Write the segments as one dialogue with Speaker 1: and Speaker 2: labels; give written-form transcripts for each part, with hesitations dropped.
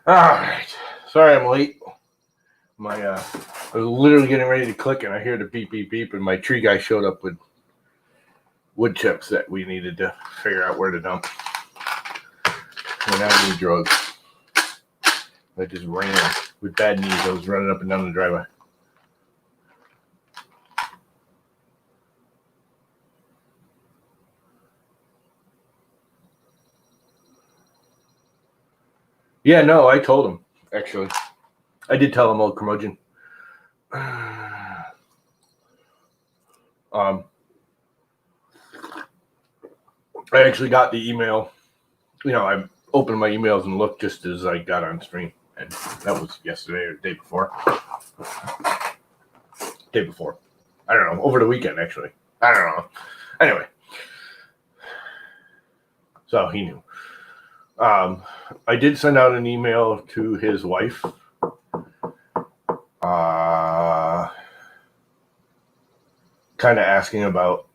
Speaker 1: All right. Sorry I'm late. I was literally getting ready to click, and I hear the beep, beep, beep, and my tree guy showed up with wood chips that we needed to figure out where to dump. And I need drugs. I just ran with bad knees. I was running up and down the driveway. Yeah, no, I told him, actually. I did tell him, old curmudgeon. I actually got the email. I opened my emails and looked just as I got on stream. And that was yesterday or the day before. Day before. I don't know. Over the weekend, actually. I don't know. Anyway. So he knew. I did send out an email to his wife. Kind of asking about,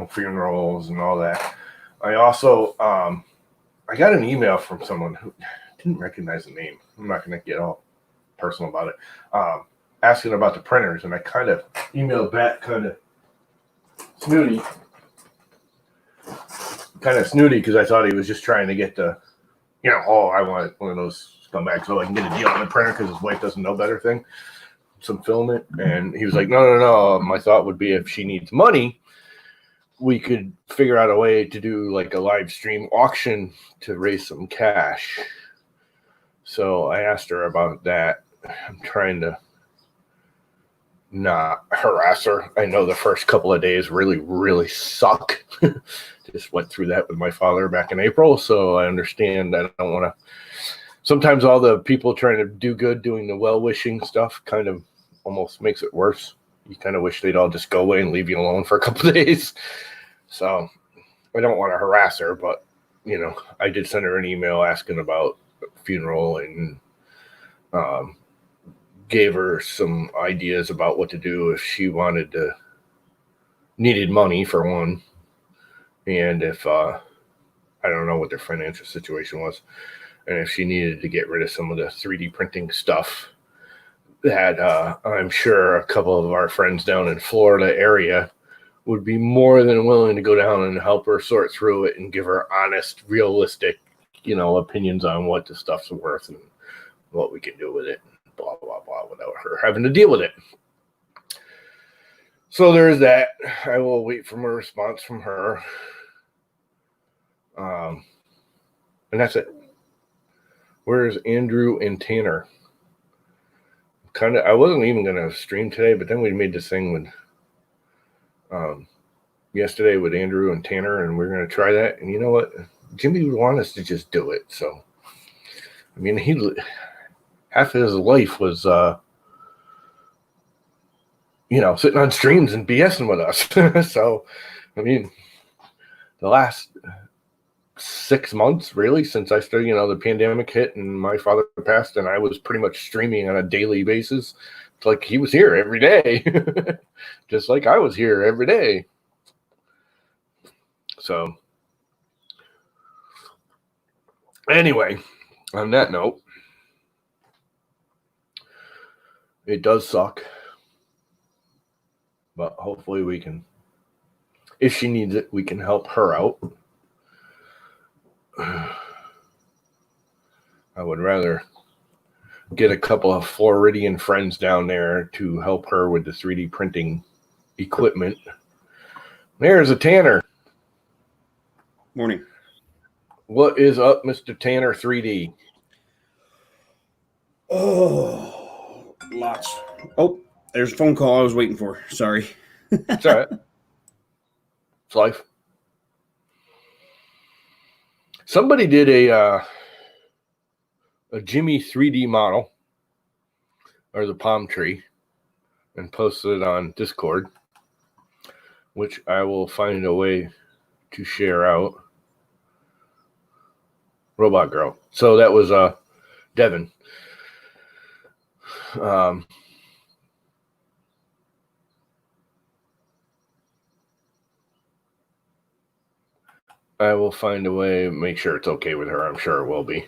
Speaker 1: funerals and all that. I also, I got an email from someone who didn't recognize the name. I'm not going to get all personal about it. Asking about the printers, and I kind of emailed back kind of snooty. Because I thought he was just trying to get the, I want one of those scumbags so I can get a deal on the printer because his wife doesn't know better thing. Some filament. And he was like, no. My thought would be if she needs money, we could figure out a way to do like a live stream auction to raise some cash. So I asked her about that. I'm trying to not harass her. I know the first couple of days really, really suck. Just went through that with my father back in April, so I understand. I don't want to. Sometimes all the people trying to do good, doing the well-wishing stuff, kind of almost makes it worse. You kind of wish they'd all just go away and leave you alone for a couple of days. So I don't want to harass her, but I did send her an email asking about funeral and gave her some ideas about what to do if she needed money for one. And if, I don't know what their financial situation was, and if she needed to get rid of some of the 3D printing stuff that I'm sure a couple of our friends down in Florida area would be more than willing to go down and help her sort through it and give her honest, realistic, opinions on what the stuff's worth and what we can do with it, blah, blah, blah, without her having to deal with it. So there's that. I will wait for a response from her. And that's it. Where's Andrew and Tanner? I wasn't even going to stream today, but then we made this thing with yesterday with Andrew and Tanner, and we're going to try that. And you know what? Jimmy would want us to just do it. So, I mean, half of his life was, sitting on streams and BSing with us. So, I mean, the last 6 months, really, since I started, the pandemic hit and my father passed, and I was pretty much streaming on a daily basis. It's like he was here every day, just like I was here every day. So, anyway, on that note, it does suck, but hopefully we can, if she needs it, we can help her out. I would rather get a couple of Floridian friends down there to help her with the 3D printing equipment. There's a Tanner.
Speaker 2: Morning.
Speaker 1: What is up, Mr. Tanner 3D?
Speaker 2: Oh, lots. Oh, there's a phone call I was waiting for. Sorry.
Speaker 1: It's all right. It's life. Somebody did a Jimmy 3D model, or the palm tree, and posted it on Discord, which I will find a way to share out. Robot Girl. So that was Devin. I will find a way, make sure it's okay with her. I'm sure it will be.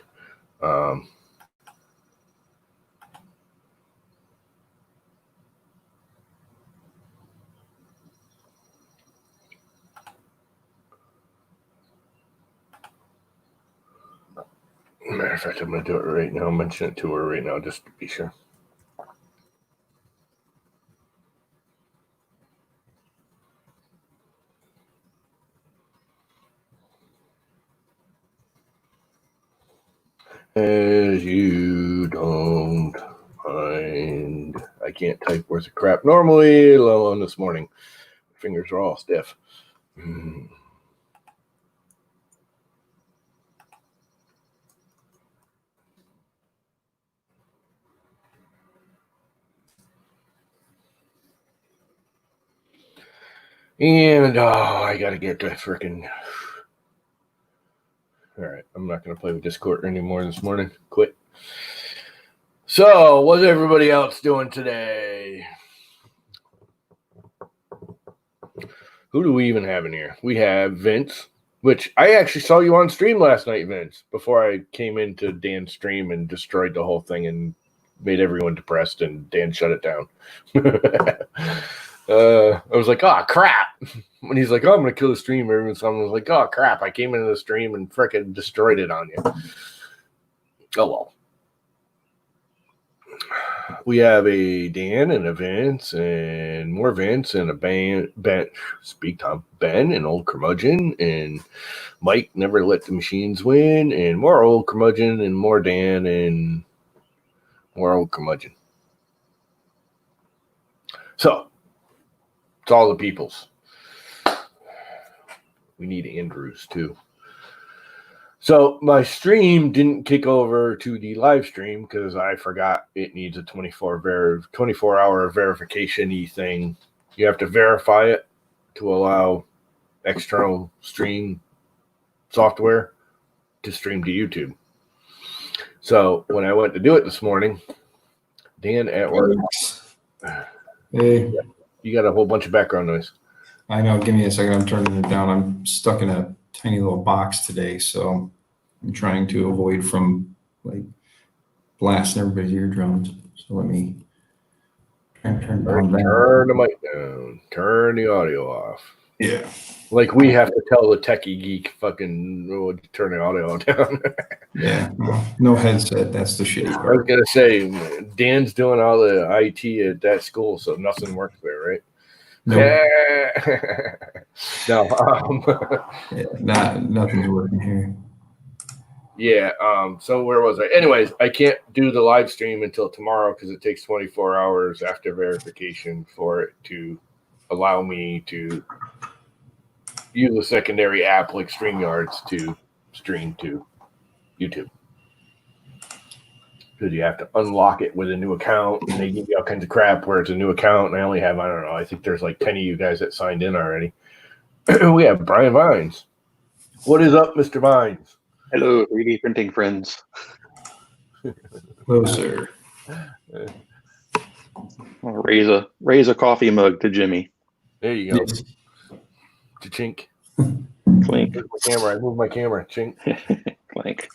Speaker 1: matter of fact, I'm going to do it right now. Mention it to her right now just to be sure. As you don't mind. I can't type worth of crap normally, let alone this morning. My fingers are all stiff. And I gotta get to freaking. All right, I'm not gonna play with Discord anymore this morning. Quit. So, what's everybody else doing today? Who do we even have in here? We have Vince, which I actually saw you on stream last night, Vince, before I came into Dan's stream and destroyed the whole thing and made everyone depressed, and Dan shut it down. I was like, oh, crap. When he's like, oh, I'm going to kill the stream, someone was like, oh, crap. I came into the stream and frickin' destroyed it on you. Oh, well. We have a Dan and a Vince and more Vince and a Ben, an old curmudgeon, and Mike never let the machines win, and more old curmudgeon and more Dan and more old curmudgeon. So, it's all the peoples. We need Andrews too. So my stream didn't kick over to the live stream because I forgot it needs a 24-hour verification-y thing. You have to verify it to allow external stream software to stream to YouTube. So when I went to do it this morning, Dan at work.
Speaker 3: Hey.
Speaker 1: You got a whole bunch of background noise.
Speaker 3: I know. Give me a second. I'm turning it down. I'm stuck in a tiny little box today, so I'm trying to avoid from like blasting everybody's eardrums. So let me turn
Speaker 1: the mic down. Turn the audio off.
Speaker 3: Yeah.
Speaker 1: Like we have to tell the techie geek fucking turn the audio down.
Speaker 3: Yeah. No headset. That's the shitty
Speaker 1: I was
Speaker 3: part.
Speaker 1: gonna say Dan's doing all the IT at that school, so nothing works there, right?
Speaker 3: Nope.
Speaker 1: No.
Speaker 3: Yeah, nothing's working here.
Speaker 1: Yeah. So where was I? Anyways, I can't do the live stream until tomorrow because it takes 24 hours after verification for it to allow me to use a secondary app like StreamYards to stream to YouTube. Because you have to unlock it with a new account, and they give you all kinds of crap where it's a new account, and I only have, I don't know, I think there's like 10 of you guys that signed in already. We have Brian Vines. What is up, Mr. Vines?
Speaker 4: Hello, 3D printing friends.
Speaker 3: Hello, sir.
Speaker 4: I'll raise a coffee mug to Jimmy.
Speaker 1: There you go.
Speaker 3: Yes.
Speaker 1: Chink.
Speaker 4: Clink.
Speaker 1: Move my camera. I moved my camera. Chink.
Speaker 4: Clink.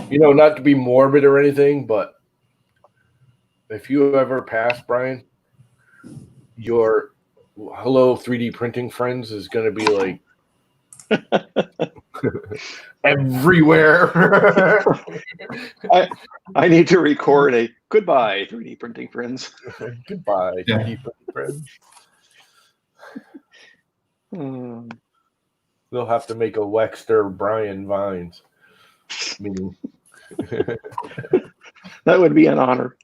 Speaker 1: Not to be morbid or anything, but if you ever pass, Brian, your hello 3D printing friends is going to be like everywhere.
Speaker 4: I need to record a goodbye 3D printing friends.
Speaker 1: Goodbye, 3D printing friends. They'll have to make a Wexter Brian Vines meeting.
Speaker 4: That would be an honor.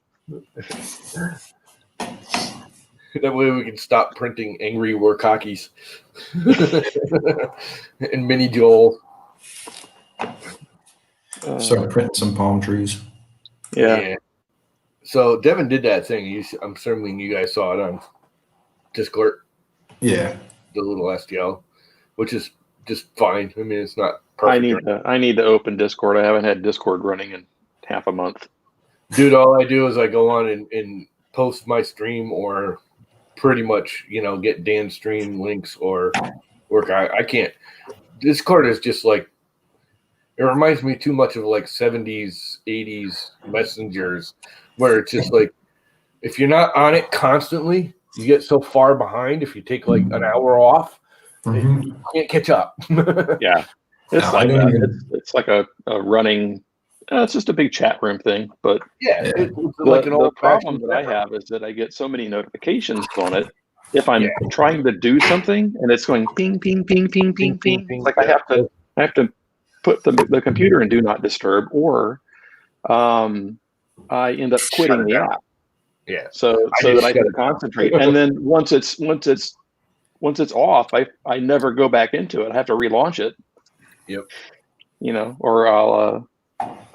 Speaker 1: That way we can stop printing angry Warcockies and Mini Joel.
Speaker 3: Start printing some palm trees.
Speaker 4: Yeah.
Speaker 1: So Devin did that thing. I'm assuming you guys saw it on Discord.
Speaker 3: Yeah.
Speaker 1: The little STL, which is just fine. I mean, it's not perfect.
Speaker 4: I need to open Discord. I haven't had Discord running in half a month.
Speaker 1: Dude, all I do is I go on and post my stream or pretty much, get Dan's stream links or work. I can't. Discord is just like, it reminds me too much of like 70s, 80s messengers where it's just like, if you're not on it constantly, you get so far behind if you take like an hour off
Speaker 3: Mhm.
Speaker 1: You can't catch up.
Speaker 4: Yeah, it's
Speaker 3: No, I
Speaker 4: like
Speaker 3: don't
Speaker 4: that.
Speaker 3: even-
Speaker 4: It's like a running. It's just a big chat room thing. But
Speaker 1: Yeah,
Speaker 3: Yeah.
Speaker 1: it's
Speaker 4: the,
Speaker 1: like an
Speaker 4: the
Speaker 1: old
Speaker 4: problem that I have is that I get so many notifications on it. If I'm
Speaker 1: Yeah.
Speaker 4: trying to do something and it's going ping, ping, ping, ping, ping, ping, it's like I have to put the computer in do not disturb, or I end up quitting the app.
Speaker 1: Yeah.
Speaker 4: So
Speaker 1: I
Speaker 4: that
Speaker 1: just
Speaker 4: I
Speaker 1: shut
Speaker 4: can
Speaker 1: it down.
Speaker 4: concentrate. And then once it's off, I never go back into it. I have to relaunch it.
Speaker 1: Yep.
Speaker 4: Or I'll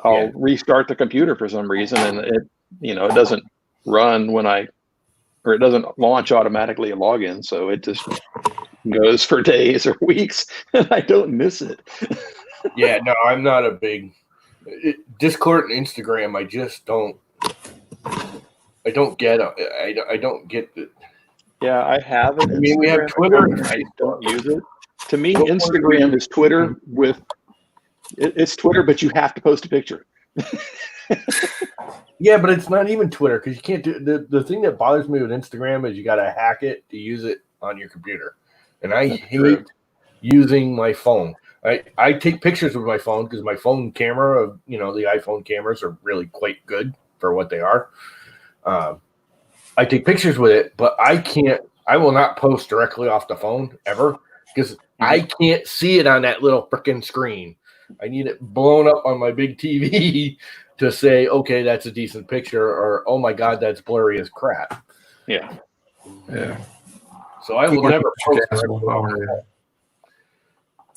Speaker 1: Yeah.
Speaker 4: restart the computer for some reason, and it doesn't run or it doesn't launch automatically a login, so it just goes for days or weeks, and I don't miss it.
Speaker 1: Yeah, no, I'm not a big Discord and Instagram. I just don't. I don't get. I don't get the.
Speaker 4: Yeah, I have an
Speaker 1: I mean, we have
Speaker 4: Instagram
Speaker 1: Twitter
Speaker 4: account,
Speaker 1: and
Speaker 4: and I don't
Speaker 1: Facebook.
Speaker 4: use it. To me,
Speaker 1: What one do
Speaker 4: Instagram
Speaker 1: you
Speaker 4: is Twitter it's Twitter, but you have to post a picture.
Speaker 1: Yeah, but it's not even Twitter because you can't do the thing that bothers me with Instagram is you got to hack it to use it on your computer, and I
Speaker 4: That's
Speaker 1: hate
Speaker 4: true.
Speaker 1: using my phone. I take pictures with my phone because my phone camera of the iPhone cameras are really quite good for what they are. I take pictures with it, but I will not post directly off the phone ever because I can't see it on that little freaking screen. I need it blown up on my big TV to say, okay, that's a decent picture, or oh my God, that's blurry as crap.
Speaker 4: Yeah.
Speaker 3: Yeah.
Speaker 1: So I will never post
Speaker 3: Castle,
Speaker 1: directly
Speaker 3: how
Speaker 1: off
Speaker 3: are
Speaker 1: the
Speaker 3: you?
Speaker 1: phone.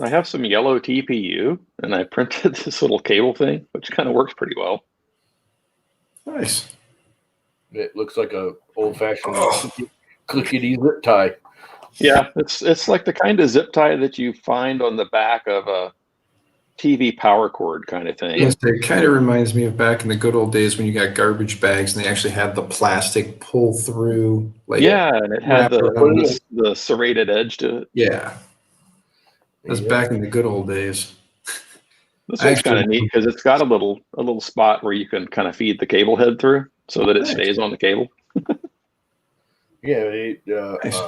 Speaker 4: I have some yellow TPU, and I printed this little cable thing, which kind of works pretty well.
Speaker 3: Nice.
Speaker 1: It looks like a old-fashioned
Speaker 3: Oh.
Speaker 1: clickety zip tie.
Speaker 4: Yeah, it's like the kind of zip tie that you find on the back of a TV power cord kind of thing.
Speaker 3: Yes, it kind of reminds me of back in the good old days when you got garbage bags and they actually had the plastic pull through.
Speaker 4: Yeah, and it had
Speaker 3: wrap around it.
Speaker 4: the serrated edge to it.
Speaker 3: Yeah. That's
Speaker 1: Yeah.
Speaker 3: back in the good old days.
Speaker 4: This
Speaker 3: I
Speaker 4: one's kind of
Speaker 3: actually-
Speaker 4: neat because it's got a little spot where you can kind of feed the cable head through so that it
Speaker 3: Nice.
Speaker 4: stays on the cable.
Speaker 1: Yeah,
Speaker 3: Nice.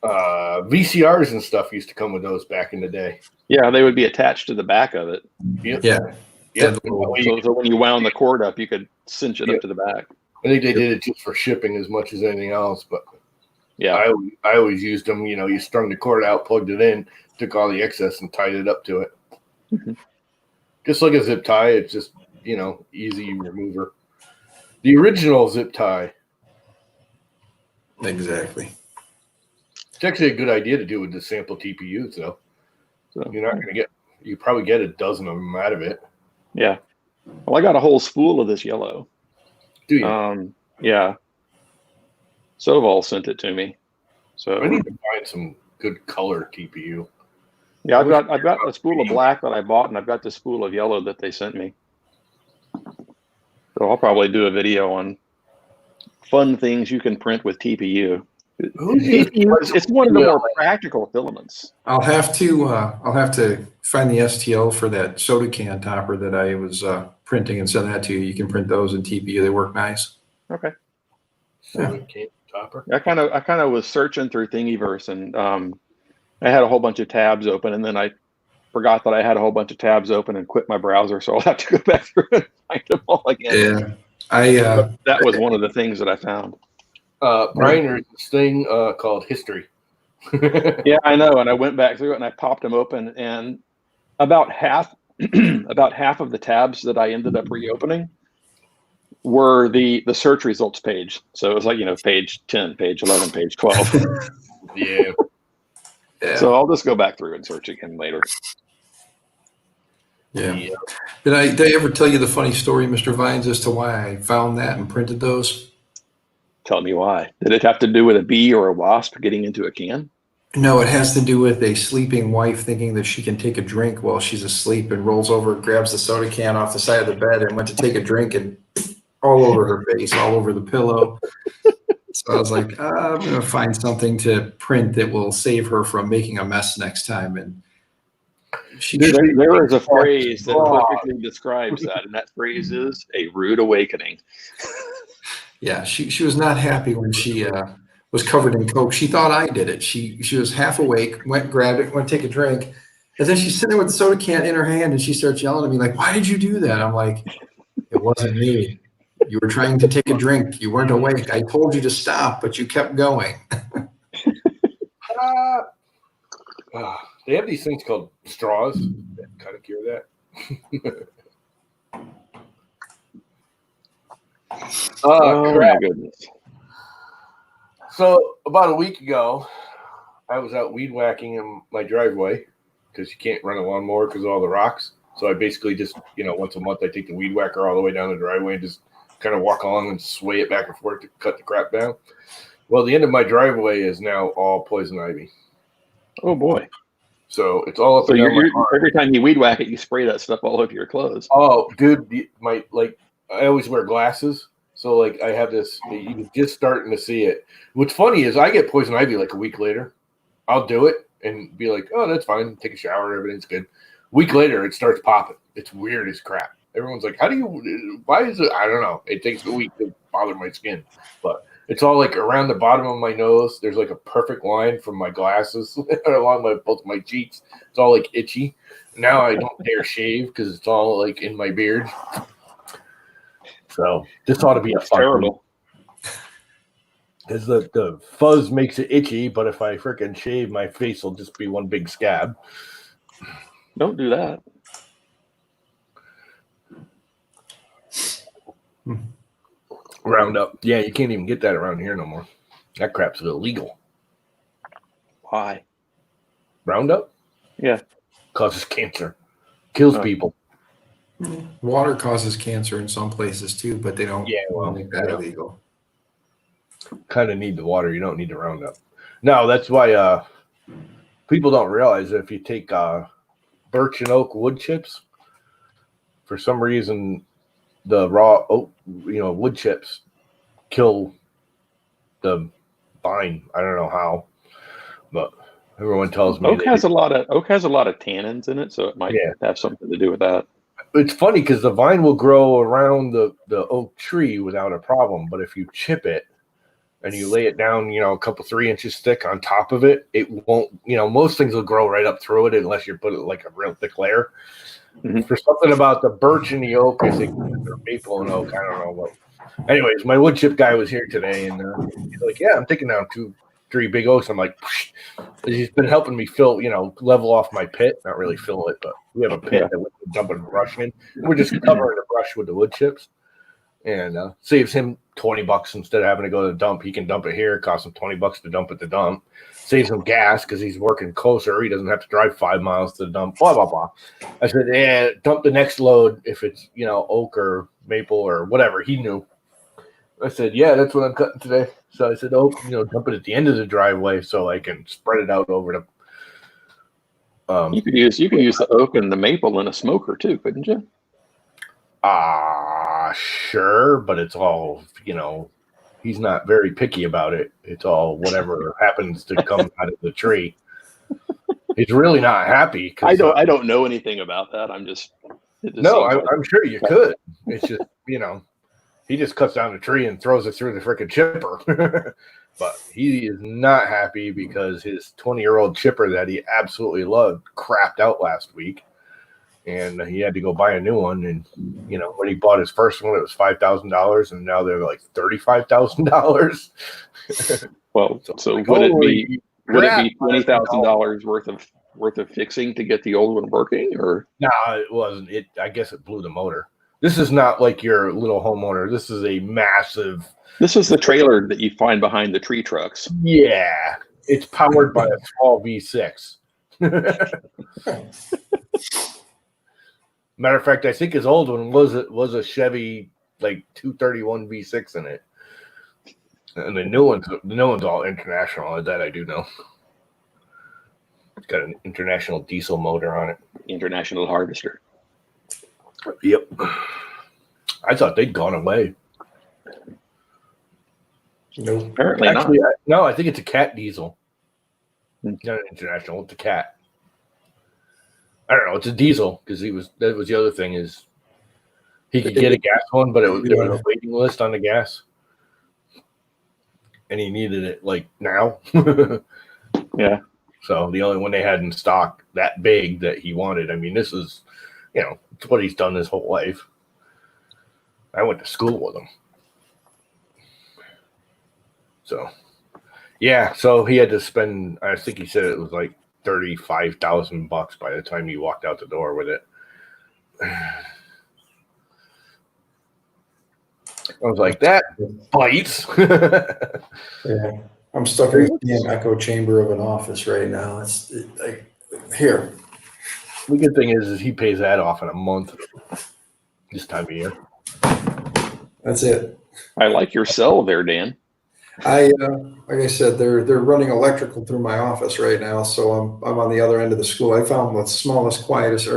Speaker 1: VCRs and stuff used to come with those back in the day.
Speaker 4: Yeah, they would be attached to the back of it.
Speaker 1: Yep.
Speaker 3: Yeah.
Speaker 1: Yep.
Speaker 4: So when you wound the cord up, you could cinch it
Speaker 1: Yep.
Speaker 4: up to the back.
Speaker 1: I think they did it just for shipping as much as anything else, but
Speaker 4: Yeah.
Speaker 1: I always used them. You strung the cord out, plugged it in, took all the excess, and tied it up to it.
Speaker 4: Mhm.
Speaker 1: Just like a zip tie, it's just easy remover. The original zip tie.
Speaker 3: Exactly.
Speaker 1: It's actually a good idea to do with the sample TPUs, though.
Speaker 4: So,
Speaker 1: You're not going to you probably get a dozen of them out of it.
Speaker 4: yeah. Well, I got a whole spool of this yellow.
Speaker 1: Do you?
Speaker 4: Yeah. Soval sent it to me. So
Speaker 1: I need to find some good color TPU.
Speaker 4: yeah, I've got a spool of black that I bought, and I've got the spool of yellow that they sent me. So I'll probably do a video on fun things you can print with TPU. It's one of the more practical filaments.
Speaker 3: I'll have to find the STL for that soda can topper that I was printing and send that to you. You can print those in TPU. They work nice.
Speaker 4: Okay.
Speaker 1: Soda can topper.
Speaker 4: I kind of was searching through Thingiverse, and I had a whole bunch of tabs open, and then I forgot that I had a whole bunch of tabs open and quit my browser, so I'll have to go back through and find them all again.
Speaker 3: Yeah.
Speaker 4: That was one of the things that I found.
Speaker 1: Brian, there's this thing called history.
Speaker 4: Yeah, I know. And I went back through it and I popped them open, and about half of the tabs that I ended up reopening were the search results page. So it was like, page 10, page 11, page 12.
Speaker 1: Yeah.
Speaker 4: So I'll just go back through and search again later.
Speaker 3: Yeah. Did I ever tell you the funny story, Mr. Vines, as to why I found that and printed those?
Speaker 4: Tell me why. Did it have to do with a bee or a wasp getting into a can?
Speaker 3: No, it has to do with a sleeping wife thinking that she can take a drink while she's asleep and rolls over, grabs the soda can off the side of the bed and went to take a drink and all over her face, all over the pillow. So I was like, I'm going to find something to print that will save her from making a mess next time. And
Speaker 4: there is a phrase that perfectly describes that, and that phrase is a rude awakening.
Speaker 3: Yeah, she was not happy when she was covered in Coke. She thought I did it. She was half awake, went, grabbed it, went to take a drink. And then she's sitting there with the soda can in her hand and she starts yelling at me like, why did you do that? I'm like, it wasn't me. You were trying to take a drink. You weren't awake. I told you to stop, but you kept going.
Speaker 1: They have these things called straws that kind of cure that.
Speaker 4: Oh
Speaker 1: crap.
Speaker 4: my goodness.
Speaker 1: So about a week ago, I was out weed whacking in my driveway because you can't run a lawnmower because of all the rocks. So I basically just, once a month, I take the weed whacker all the way down the driveway and just kind of walk along and sway it back and forth to cut the crap down. Well, the end of my driveway is now all poison ivy.
Speaker 4: Oh boy.
Speaker 1: So it's all up
Speaker 4: So
Speaker 1: and down my car.
Speaker 4: every time you weed whack it, you spray that stuff all over your clothes.
Speaker 1: Oh, dude, I always wear glasses. So I have this, you're just starting to see it. What's funny is I get poison ivy like a week later. I'll do it and be like, oh, that's fine. Take a shower. Everything's good. Week later, it starts popping. It's weird as crap. Everyone's like, why is it? I don't know. It takes a week to bother my skin, but it's all around the bottom of my nose. There's a perfect line from my glasses along both my cheeks. It's all itchy. Now I don't dare shave because it's all in my beard. So this ought to be a fun
Speaker 4: terrible.
Speaker 1: Because the fuzz makes it itchy, but if I freaking shave, my face will just be one big scab.
Speaker 4: Don't do that.
Speaker 1: Roundup. Yeah, you can't even get that around here no more. That crap's illegal.
Speaker 4: Why?
Speaker 1: Roundup?
Speaker 4: Yeah.
Speaker 1: Causes cancer. Kills people.
Speaker 3: Water causes cancer in some places too, but they don't make that illegal.
Speaker 1: Kind of need the water. You don't need the Roundup. No, that's why people don't realize that if you take birch and oak wood chips, for some reason, the raw oak, wood chips kill the vine. I don't know how, but everyone tells me
Speaker 4: oak has a lot of tannins in it, so it might have something to do with that.
Speaker 1: It's funny because the vine will grow around the oak tree without a problem, but if you chip it and you lay it down, a couple 3 inches thick on top of it, it won't. Most things will grow right up through it unless you put it a real thick layer. Mm-hmm. For something about the birch and the oak, I think, or maple and oak, I don't know what. Anyways, my wood chip guy was here today, and he's like, "Yeah, I'm taking down 2-3 big oaks." I'm like, psh. He's been helping me fill, level off my pit. Not really fill it, but we have a pit that we're dumping brush in. We're just covering the brush with the wood chips, and saves him $20 instead of having to go to the dump. He can dump it here. It costs him $20 to dump at the dump. Saves him gas because he's working closer. He doesn't have to drive 5 miles to the dump. Blah blah blah. I said, "Yeah, dump the next load if it's oak or maple or whatever." He knew. I said, "Yeah, that's what I'm cutting today." So I said, "Oh, dump it at the end of the driveway so I can spread it out over the."
Speaker 4: You could use the oak and the maple in a smoker too, couldn't you?
Speaker 1: Sure, but it's all he's not very picky about it. It's all whatever happens to come out of the tree. He's really not happy.
Speaker 4: I don't know anything about that. I'm just.
Speaker 1: I'm sure you could. It's just he just cuts down the tree and throws it through the freaking chipper. But he is not happy because his 20-year-old chipper that he absolutely loved crapped out last week. And he had to go buy a new one. And, when he bought his first one, it was $5,000. And now they're like $35,000.
Speaker 4: Well, so would it be $20,000 worth of fixing to get the old one working? Or
Speaker 1: no, it wasn't. I guess it blew the motor. This is not like your little homeowner. This is a massive.
Speaker 4: This is the trailer that you find behind the tree trucks.
Speaker 1: Yeah, it's powered by a small V6. Matter of fact, I think his old one was a Chevy 231 V6 in it, and the new one's all international. That I do know. It's got an international diesel motor on it.
Speaker 4: International harvester.
Speaker 1: Yep. I thought they'd gone away.
Speaker 3: No,
Speaker 4: apparently
Speaker 1: Actually,
Speaker 4: not.
Speaker 1: No, I think it's a Cat diesel. Not an international. It's a Cat. I don't know. It's a diesel because that was the other thing is he could get a gas one, but there was a waiting list on the gas. and he needed it like now.
Speaker 4: Yeah.
Speaker 1: So the only one they had in stock that big that he wanted. I mean, this is, it's what he's done his whole life. I went to school with him. So, yeah. So he had to spend, I think he said it was like $35,000 by the time he walked out the door with it. I was like, that bites.
Speaker 3: Yeah, I'm stuck in this damn echo chamber of an office right now. It's like here.
Speaker 1: The good thing is he pays that off in a month. This time of year.
Speaker 3: That's it.
Speaker 4: I like your cell there, Dan.
Speaker 3: Like I said, they're running electrical through my office right now, so I'm on the other end of the school. I found the smallest, quietest,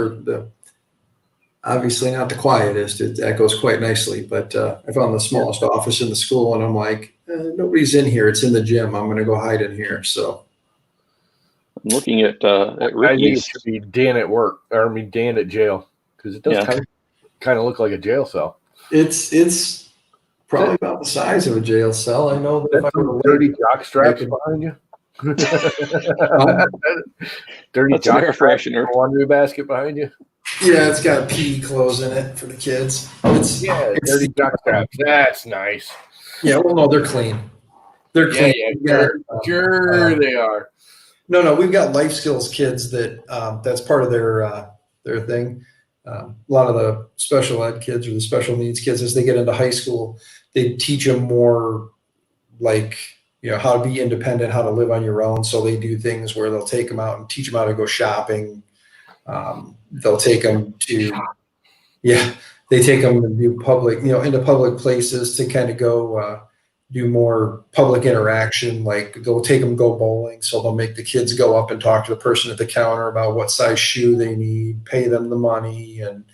Speaker 3: obviously not the quietest. It echoes quite nicely, but I found the smallest office in the school, and I'm like, nobody's in here. It's in the gym. I'm going to go hide in here. So
Speaker 4: I'm looking at
Speaker 1: I think it
Speaker 4: Ricky's.
Speaker 1: should be Dan at work, or Dan at jail, because it does kind of look like a jail cell.
Speaker 3: it's probably about the size of a jail cell. I know that
Speaker 1: That's
Speaker 3: if I
Speaker 1: some
Speaker 3: were
Speaker 1: dirty jock straps behind you. Dirty
Speaker 4: That's an
Speaker 1: jock
Speaker 4: air
Speaker 1: straps,
Speaker 4: freshener.
Speaker 1: laundry basket behind you.
Speaker 3: Yeah, it's got PE clothes in it for the kids. It's
Speaker 1: Dirty jock straps. That's nice.
Speaker 3: Yeah, well, no, they're clean. They're clean.
Speaker 1: Sure they are.
Speaker 3: No, we've got life skills kids that's part of their thing. A lot of the special ed kids or the special needs kids, as they get into high school, they teach them more like, how to be independent, how to live on your own. So they do things where they'll take them out and teach them how to go shopping. They'll take them to, they take them to do public, into public places to kind of go do more public interaction. Like they'll take them go bowling. So they'll make the kids go up and talk to the person at the counter about what size shoe they need, pay them the money. And,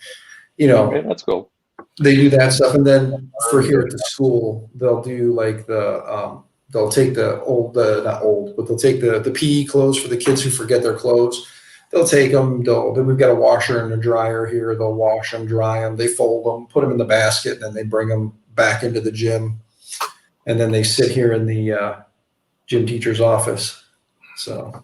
Speaker 4: Okay, that's cool.
Speaker 3: They do that stuff. And then for here at the school, they'll do like they'll take they'll take the PE clothes for the kids who forget their clothes. They'll take them. We've got a washer and a dryer here. They'll wash them, dry them, they fold them, put them in the basket, and then they bring them back into the gym. And then they sit here in the gym teacher's office. So,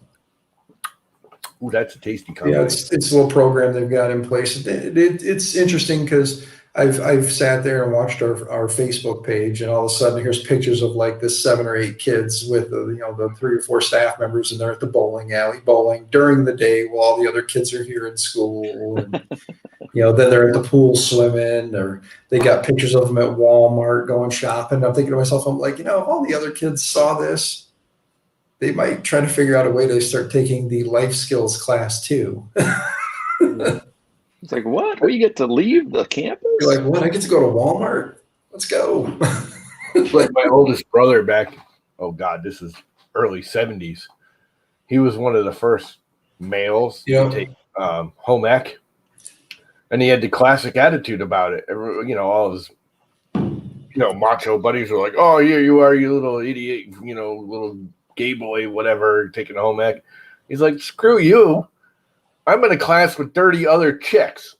Speaker 1: ooh, that's a tasty company.
Speaker 3: Yeah, it's a little program they've got in place. It's interesting because I've sat there and watched our Facebook page, and all of a sudden here's pictures of like this 7 or 8 kids with the 3 or 4 staff members, and they're at the bowling alley bowling during the day while all the other kids are here in school. And, then they're at the pool swimming, or they got pictures of them at Walmart going shopping. I'm thinking to myself, I'm like, if all the other kids saw this, they might try to figure out a way to start taking the life skills class too.
Speaker 4: It's like, what? We get to leave the campus?
Speaker 3: You're like, what? I get to go to Walmart? Let's go.
Speaker 1: Like my oldest brother back, this is early 70s. He was one of the first males to take home ec. And he had the classic attitude about it. All his, macho buddies were like, oh, yeah, you are, you little idiot, little gay boy, whatever, taking home ec. He's like, screw you. I'm in a class with 30 other chicks.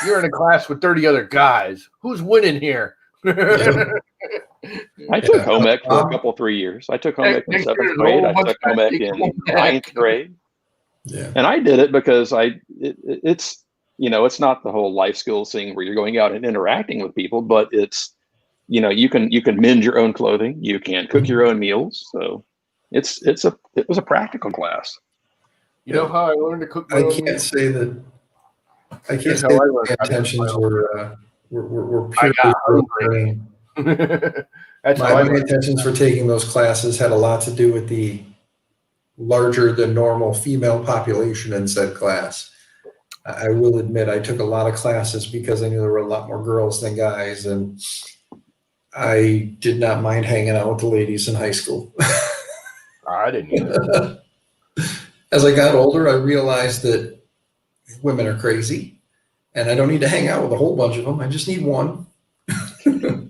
Speaker 1: You're in a class with 30 other guys. Who's winning here?
Speaker 4: I took home ec for a couple, 3 years. I took home ec in 7th grade. I took home ec in 9th grade. Yeah. And I did it because it's not the whole life skills thing where you're going out and interacting with people, but it's, you can mend your own clothing. You can cook your own meals. So it was a practical class.
Speaker 1: You know how I learned to cook?
Speaker 3: I can't say that my intentions were purely learning. My intentions for taking those classes had a lot to do with the larger than normal female population in said class. I will admit I took a lot of classes because I knew there were a lot more girls than guys, and I did not mind hanging out with the ladies in high school.
Speaker 1: I didn't either.
Speaker 3: As I got older, I realized that women are crazy, and I don't need to hang out with a whole bunch of them. I just need one.
Speaker 1: They're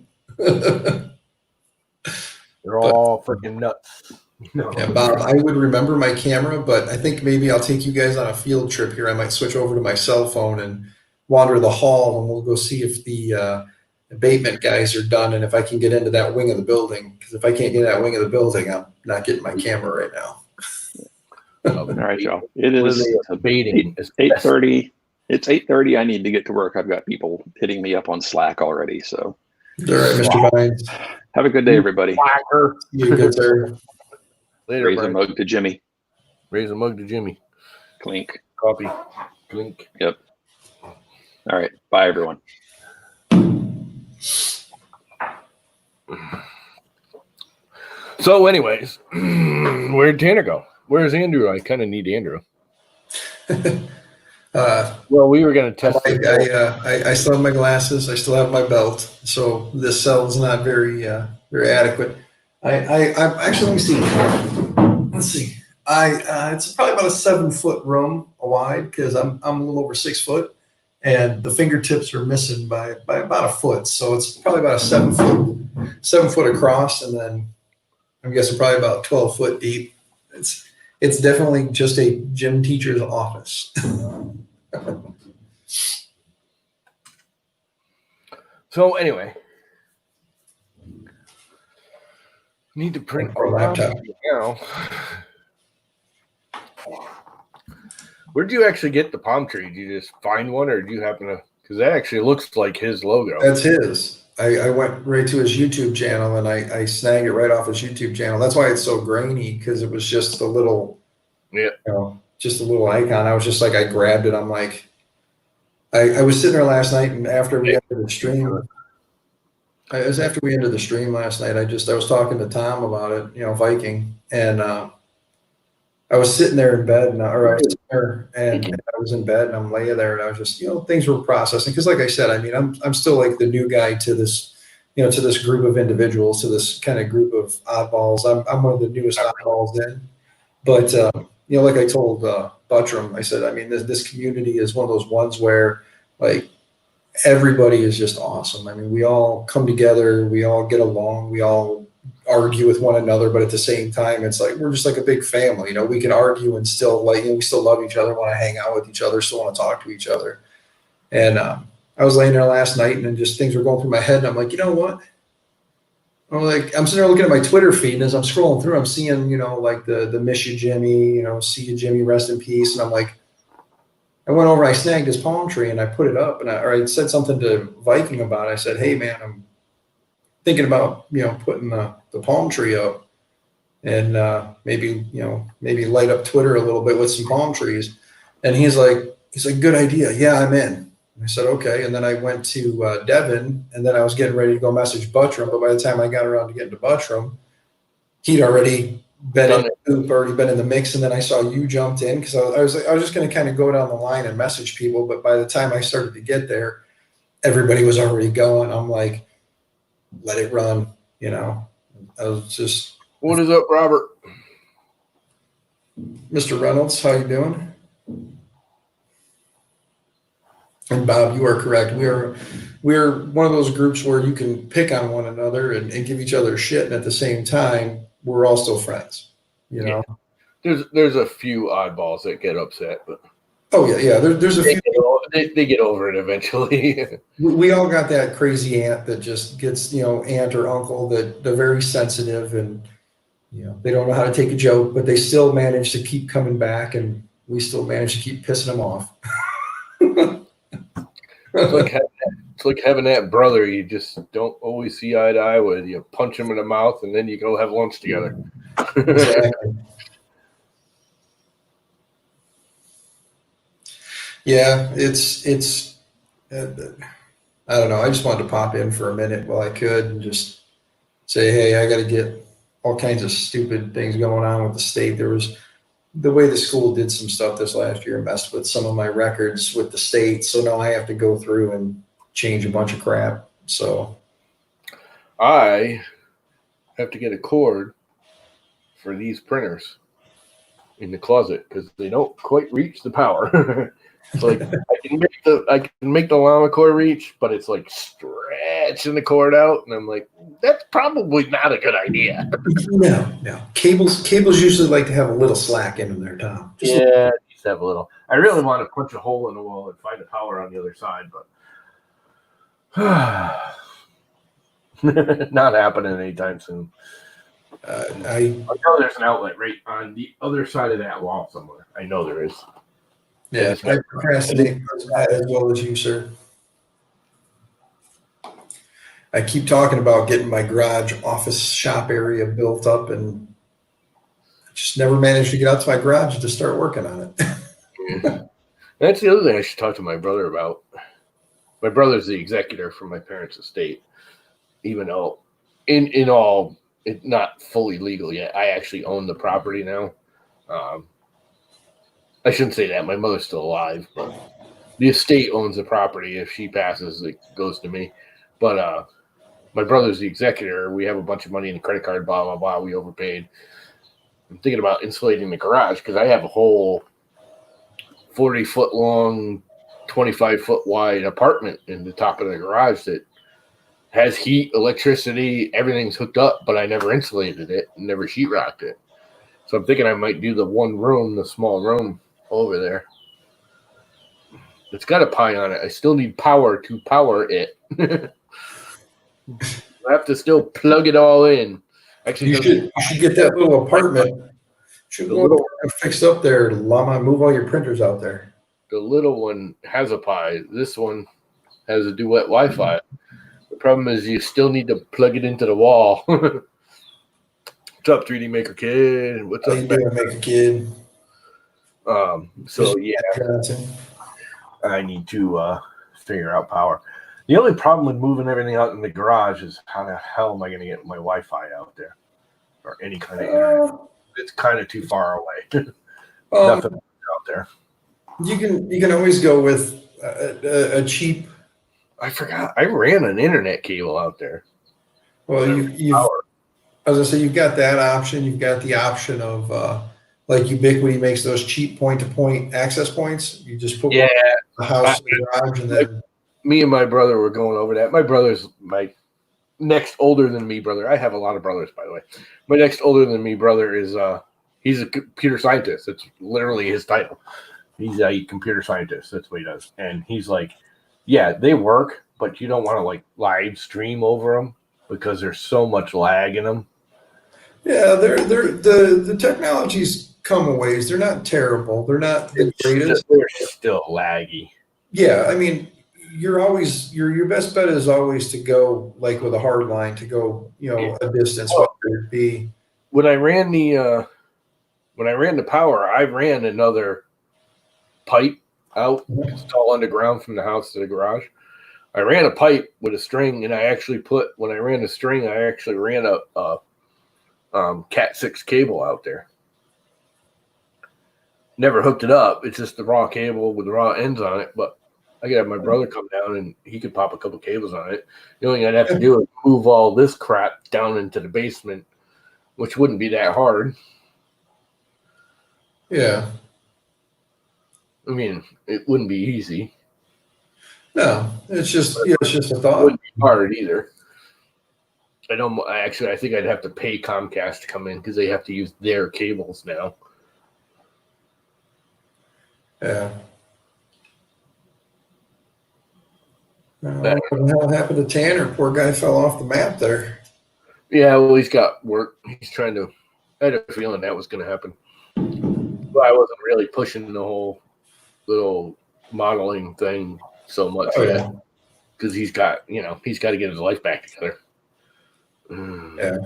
Speaker 1: all freaking nuts. No.
Speaker 3: Yeah, Bob, I would remember my camera, but I think maybe I'll take you guys on a field trip here. I might switch over to my cell phone and wander the hall, and we'll go see if abatement guys are done, and if I can get into that wing of the building, because if I can't get in that wing of the building, I'm not getting my camera right now.
Speaker 4: All right, y'all. It
Speaker 1: What are
Speaker 4: is
Speaker 1: they abating?
Speaker 4: 8:30. It's 8:30. I need to get to work. I've got people hitting me up on Slack already. So,
Speaker 3: All right, Mr. Vines.
Speaker 4: have a good day, everybody.
Speaker 3: You good, sir?
Speaker 1: Later,
Speaker 4: Raise a
Speaker 1: Brian.
Speaker 4: mug to Jimmy.
Speaker 1: Raise a mug to Jimmy.
Speaker 4: Clink.
Speaker 1: Coffee. Drink.
Speaker 4: Yep. All right. Bye, everyone.
Speaker 1: So, anyways, where'd Tanner go? Where's Andrew? I kind of need Andrew. Well, we were going to test.
Speaker 3: I still have my glasses. I still have my belt. So this cell is not very adequate. I'm actually, let me see. Let's see. It's probably about a 7-foot room wide because I'm a little over 6 foot, and the fingertips are missing by about a foot. So it's probably about a 7 foot across, and then I'm guessing probably about 12 foot deep. It's definitely just a gym teacher's office.
Speaker 1: So anyway, need to print
Speaker 3: Or laptop.
Speaker 1: now. Where did you actually get the palm tree? Did you just find one, or do you happen to? Because that actually looks like his logo.
Speaker 3: That's his. I went right to his YouTube channel and I snagged it right off his YouTube channel. That's why it's so grainy, because it was just a little, just a little icon. I was just like, I grabbed it. I'm like, I was sitting there last night, and after we ended the stream, it was after we ended the stream last night. I was talking to Tom about it, Viking, and I was sitting there in bed, and I was in bed, and I'm laying there, and I was just, things were processing. Because, like I said, I mean, I'm still like the new guy to this, to this group of individuals, to this kind of group of oddballs. I'm one of the newest oddballs in, but like I told Buttram, I said, I mean, this community is one of those ones where like everybody is just awesome. I mean, we all come together, we all get along, we all argue with one another, but at the same time, it's like we're just like a big family. We can argue and still we still love each other, want to hang out with each other, still want to talk to each other. And I was laying there last night, and then just things were going through my head, and I'm like, you know what? I'm sitting there looking at my Twitter feed, and as I'm scrolling through, I'm seeing, like the Miss You Jimmy, see you Jimmy, rest in peace. And I'm like, I went over, I snagged his palm tree, and I put it up, and I said something to Viking about it. I said, hey man, I'm thinking about, putting the palm tree up, and maybe light up Twitter a little bit with some palm trees. And he's like, good idea. Yeah, I'm in. I said, okay. And then I went to Devin, and then I was getting ready to go message Buttram. But by the time I got around to getting to Buttram, he'd already been in the loop, already been in the mix. And then I saw you jumped in, because I was just going to kind of go down the line and message people. But by the time I started to get there, everybody was already going. I'm like, let it run, I was just.
Speaker 1: What is up, Robert?
Speaker 3: Mr. Reynolds, how you doing? And Bob, you are correct. We're one of those groups where you can pick on one another and give each other shit, and at the same time, we're all still friends. Yeah.
Speaker 1: There's a few oddballs that get upset, but
Speaker 3: there's a few.
Speaker 1: They get over it eventually.
Speaker 3: We all got that crazy aunt that just gets, aunt or uncle that they're very sensitive, and they don't know how to take a joke, but they still manage to keep coming back, and we still manage to keep pissing them off.
Speaker 1: It's like having that brother you just don't always see eye to eye with. You punch him in the mouth, and then you go have lunch together.
Speaker 3: Exactly. Yeah, it's I don't know. I just wanted to pop in for a minute while I could and just say, hey, I got to get all kinds of stupid things going on with the state. There was the way the school did some stuff this last year, messed with some of my records with the state. So now I have to go through and change a bunch of crap. So
Speaker 1: I have to get a cord for these printers in the closet because they don't quite reach the power. It's like I can make the llama cord reach, but it's like stretching the cord out, and I'm like, that's probably not a good idea.
Speaker 3: No. Cables usually like to have a little slack in there, Tom.
Speaker 1: Just just have a little. I really want to punch a hole in the wall and find the power on the other side, but Not happening anytime soon.
Speaker 2: I
Speaker 1: know there's an outlet right on the other side of that wall somewhere. I know there is.
Speaker 2: Yeah, I procrastinate as well as you, sir. I keep talking about getting my garage office shop area built up, and I just never managed to get out to my garage to start working on it.
Speaker 1: Yeah. That's the other thing I should talk to my brother about. My brother's the executor for my parents' estate, even though in all, it's not fully legal yet. I actually own the property now. I shouldn't say that. My mother's still alive, but the estate owns the property. If she passes, it goes to me. But my brother's the executor. We have a bunch of money in the credit card, blah, blah, blah. We overpaid. I'm thinking about insulating the garage because I have a whole 40-foot long, 25-foot wide apartment in the top of the garage that has heat, electricity, everything's hooked up, but I never insulated it, never sheetrocked it. So I'm thinking I might do the one room, the small room over there. It's got a pie on it. I still need power to power it. I have to still plug it all in. Actually,
Speaker 2: You should get that little apartment. Should go fixed up there, Llama. Move all your printers out there.
Speaker 1: The little one has a pie. This one has a duet Wi-Fi. The problem is you still need to plug it into the wall. What's up, 3D Maker Kid? What's
Speaker 2: How
Speaker 1: up,
Speaker 2: you doing, Maker Kid?
Speaker 1: So yeah, I need to figure out power. The only problem with moving everything out in the garage is how the hell am I going to get my Wi-Fi out there or any kind of internet? It's kind of too far away. Nothing out there.
Speaker 2: You can always go with a cheap.
Speaker 1: I forgot. I ran an internet cable out there.
Speaker 2: Well, as I say, you've got that option. You've got the option of like Ubiquity makes those cheap point-to-point access points. You just put one in the house in the garage, and then
Speaker 1: me and my brother were going over that. My brother's my next older than me brother. I have a lot of brothers, by the way. My next older than me brother is he's a computer scientist. It's literally his title. He's a computer scientist. That's what he does. And he's like, yeah, they work, but you don't want to like live stream over them because there's so much lag in them.
Speaker 2: Yeah, the technology's come a ways. They're not terrible. They're not the greatest.
Speaker 1: They're still laggy.
Speaker 2: Yeah, I mean, your best bet is always to go like with a hard line to go, a distance, whether it be.
Speaker 1: When I ran the power, I ran another pipe out. It's all underground from the house to the garage. I ran a pipe with a string, and when I ran the string, I actually ran a Cat 6 cable out there. Never hooked it up. It's just the raw cable with the raw ends on it, but I could have my brother come down and he could pop a couple cables on it. The only thing I'd have to do is move all this crap down into the basement, which wouldn't be that hard.
Speaker 2: Yeah.
Speaker 1: I mean, it wouldn't be easy.
Speaker 2: No, it's just a thought.
Speaker 1: It wouldn't be hard either. I think I'd have to pay Comcast to come in because they have to use their cables now.
Speaker 2: Yeah. What the hell happened to Tanner? Poor guy fell off the map there.
Speaker 1: Yeah, well, he's got work. He's trying to. I had a feeling that was going to happen. But I wasn't really pushing the whole little modeling thing so much yet because he's got to get his life back together.
Speaker 2: Yeah.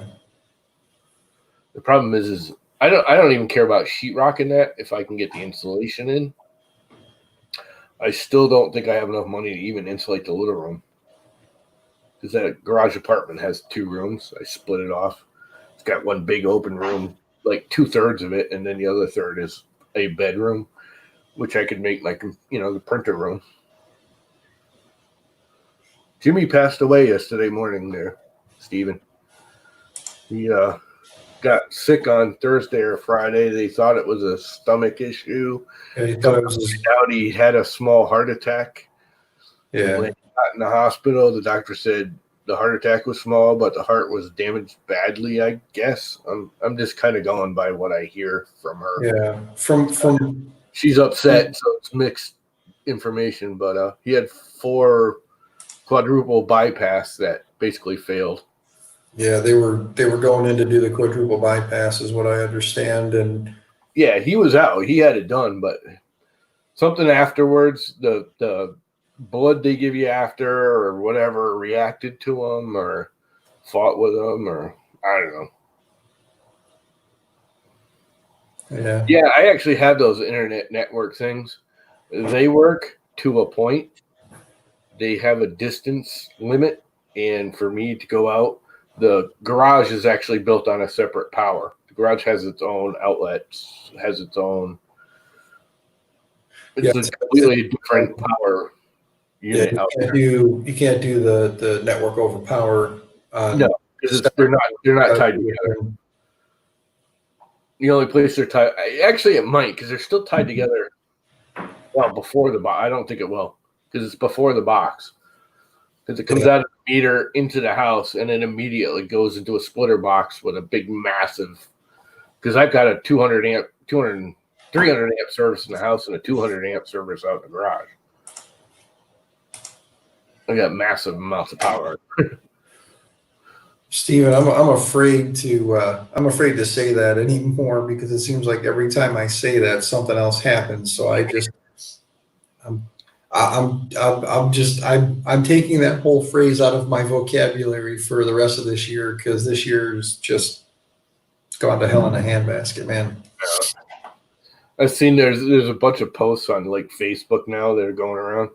Speaker 1: The problem is I don't even care about sheetrocking that if I can get the insulation in. I still don't think I have enough money to even insulate the little room because that garage apartment has 2 rooms. I split it off. It's got one big open room, like 2/3 of it, and then the other third is a bedroom, which I could make like the printer room. Jimmy passed away yesterday morning there, Stephen. He got sick on Thursday or Friday. They thought it was a stomach issue.
Speaker 2: Yeah, he thought it was
Speaker 1: out he had a small heart attack.
Speaker 2: Yeah.
Speaker 1: When he got in the hospital, the doctor said the heart attack was small, but the heart was damaged badly, I guess. I'm just kind of going by what I hear from her.
Speaker 2: Yeah. From
Speaker 1: she's upset, so it's mixed information, but he had 4 quadruple bypass that basically failed.
Speaker 2: Yeah, they were going in to do the quadruple bypass, is what I understand, and
Speaker 1: Yeah, he was out. He had it done, but something afterwards, the blood they give you after or whatever reacted to him or fought with him, or I don't know.
Speaker 2: yeah.
Speaker 1: Yeah, I actually have those internet network things. They work to a point. They have a distance limit, and for me to go out, the garage is actually built on a separate power. The garage has its own outlets, has its own. It's a completely different power unit out there.
Speaker 2: You can't do the network over power.
Speaker 1: No, because they're not tied together. The only place they're tied, actually, it might, because they're still tied together. Well, before the box, I don't think it will, because it's before the box. Because it comes out of the meter into the house, and then immediately goes into a splitter box with a big, massive. Because I've got a 300 amp service in the house and a 200 amp service out in the garage. I got massive amounts of power.
Speaker 2: Steven, I'm afraid to say that anymore because it seems like every time I say that something else happens. So I'm taking that whole phrase out of my vocabulary for the rest of this year because this year's just gone to hell in a handbasket, man.
Speaker 1: I've seen there's a bunch of posts on like Facebook now that are going around,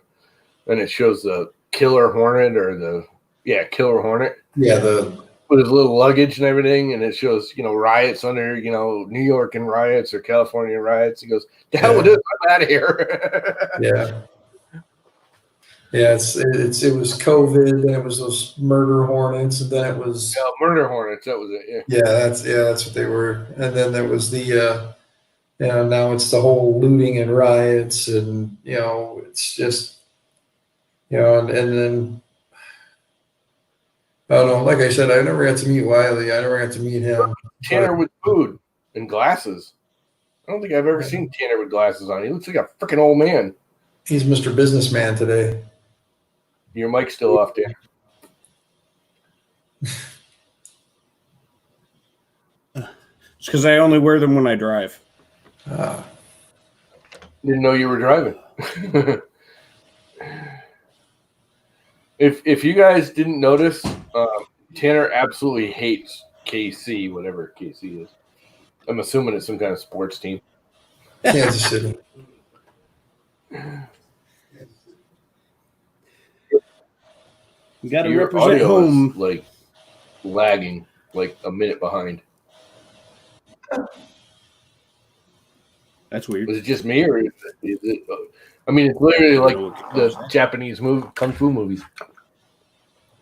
Speaker 1: and it shows the killer hornet or killer hornet.
Speaker 2: Yeah,
Speaker 1: with his little luggage and everything, and it shows, riots under, New York and riots or California riots. He goes, "The hell with this! I'm out of here."
Speaker 2: Yeah. Yeah, it was COVID, then it was those murder hornets, and then it was
Speaker 1: murder hornets. That was it.
Speaker 2: Yeah, that's what they were, and then there was the now it's the whole looting and riots, and it's just and then I don't know. Like I said, I never got to meet Wiley. I never got to meet him.
Speaker 1: Tanner with food and glasses. I don't think I've ever seen Tanner with glasses on. He looks like a freaking old man.
Speaker 2: He's Mr. Businessman today.
Speaker 1: Your mic's still off, Dan.
Speaker 5: It's because I only wear them when I drive.
Speaker 1: Didn't know you were driving. If you guys didn't notice, Tanner absolutely hates KC, whatever KC is. I'm assuming it's some kind of sports team.
Speaker 2: Kansas City.
Speaker 5: You got to
Speaker 1: Your
Speaker 5: represent
Speaker 1: audio
Speaker 5: home.
Speaker 1: is like lagging, like a minute behind.
Speaker 5: That's weird.
Speaker 1: Was it just me, or is it I mean, it's literally like the Japanese kung fu movies.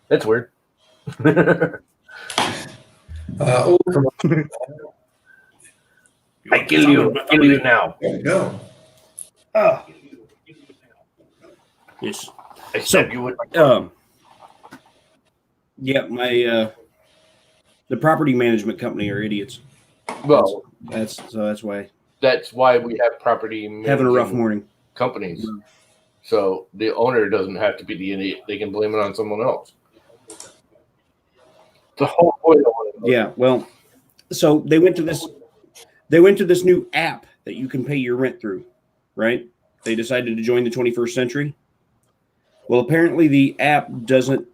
Speaker 1: That's weird.
Speaker 2: Come on.
Speaker 1: I kill you now.
Speaker 2: There you go.
Speaker 5: Yes.
Speaker 1: I stab you with my
Speaker 5: Yeah, my the property management company are idiots.
Speaker 1: Well,
Speaker 5: That's why
Speaker 1: that's why we have property
Speaker 5: having a rough morning.
Speaker 1: companies. So the owner doesn't have to be the idiot. They can blame it on someone else. The whole point of it.
Speaker 5: Yeah, well, so they went to this new app that you can pay your rent through, right? They decided to join the 21st century. Well, apparently the app doesn't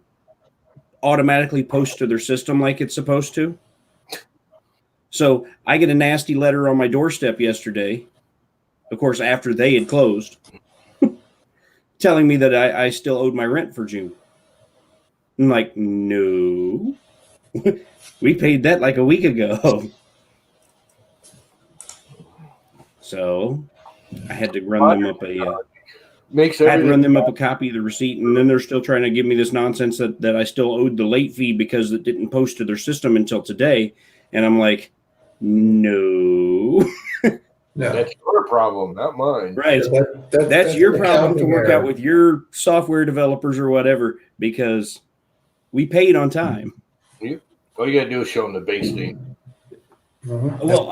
Speaker 5: automatically post to their system like it's supposed to. So I get a nasty letter on my doorstep yesterday, of course, after they had closed, telling me that I still owed my rent for June. I'm like, no, we paid that like a week ago. So I had to run them up a copy of the receipt, and then they're still trying to give me this nonsense that I still owed the late fee because it didn't post to their system until today. And I'm like, no.
Speaker 2: No.
Speaker 1: That's your problem, not mine.
Speaker 5: Right. That's your problem to work out with your software developers or whatever, because we paid on time.
Speaker 1: All you gotta do is show them the base date.
Speaker 2: Mm-hmm.
Speaker 5: Well,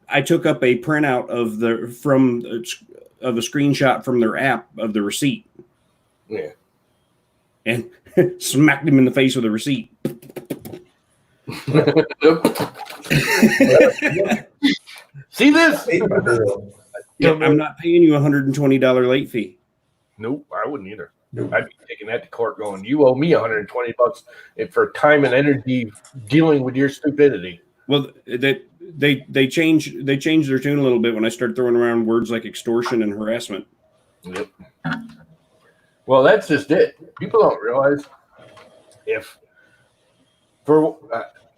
Speaker 5: I took up a printout of a screenshot from their app of the receipt.
Speaker 1: Yeah.
Speaker 5: And smacked him in the face with a receipt.
Speaker 1: See this?
Speaker 5: Yeah, I'm not paying you $120 late fee.
Speaker 1: Nope, I wouldn't either.
Speaker 2: Nope.
Speaker 1: I'd be taking that to court going, you owe me $120 for time and energy dealing with your stupidity.
Speaker 5: Well, they changed their tune a little bit when I started throwing around words like extortion and harassment.
Speaker 1: Yep. Well, that's just it. People don't realize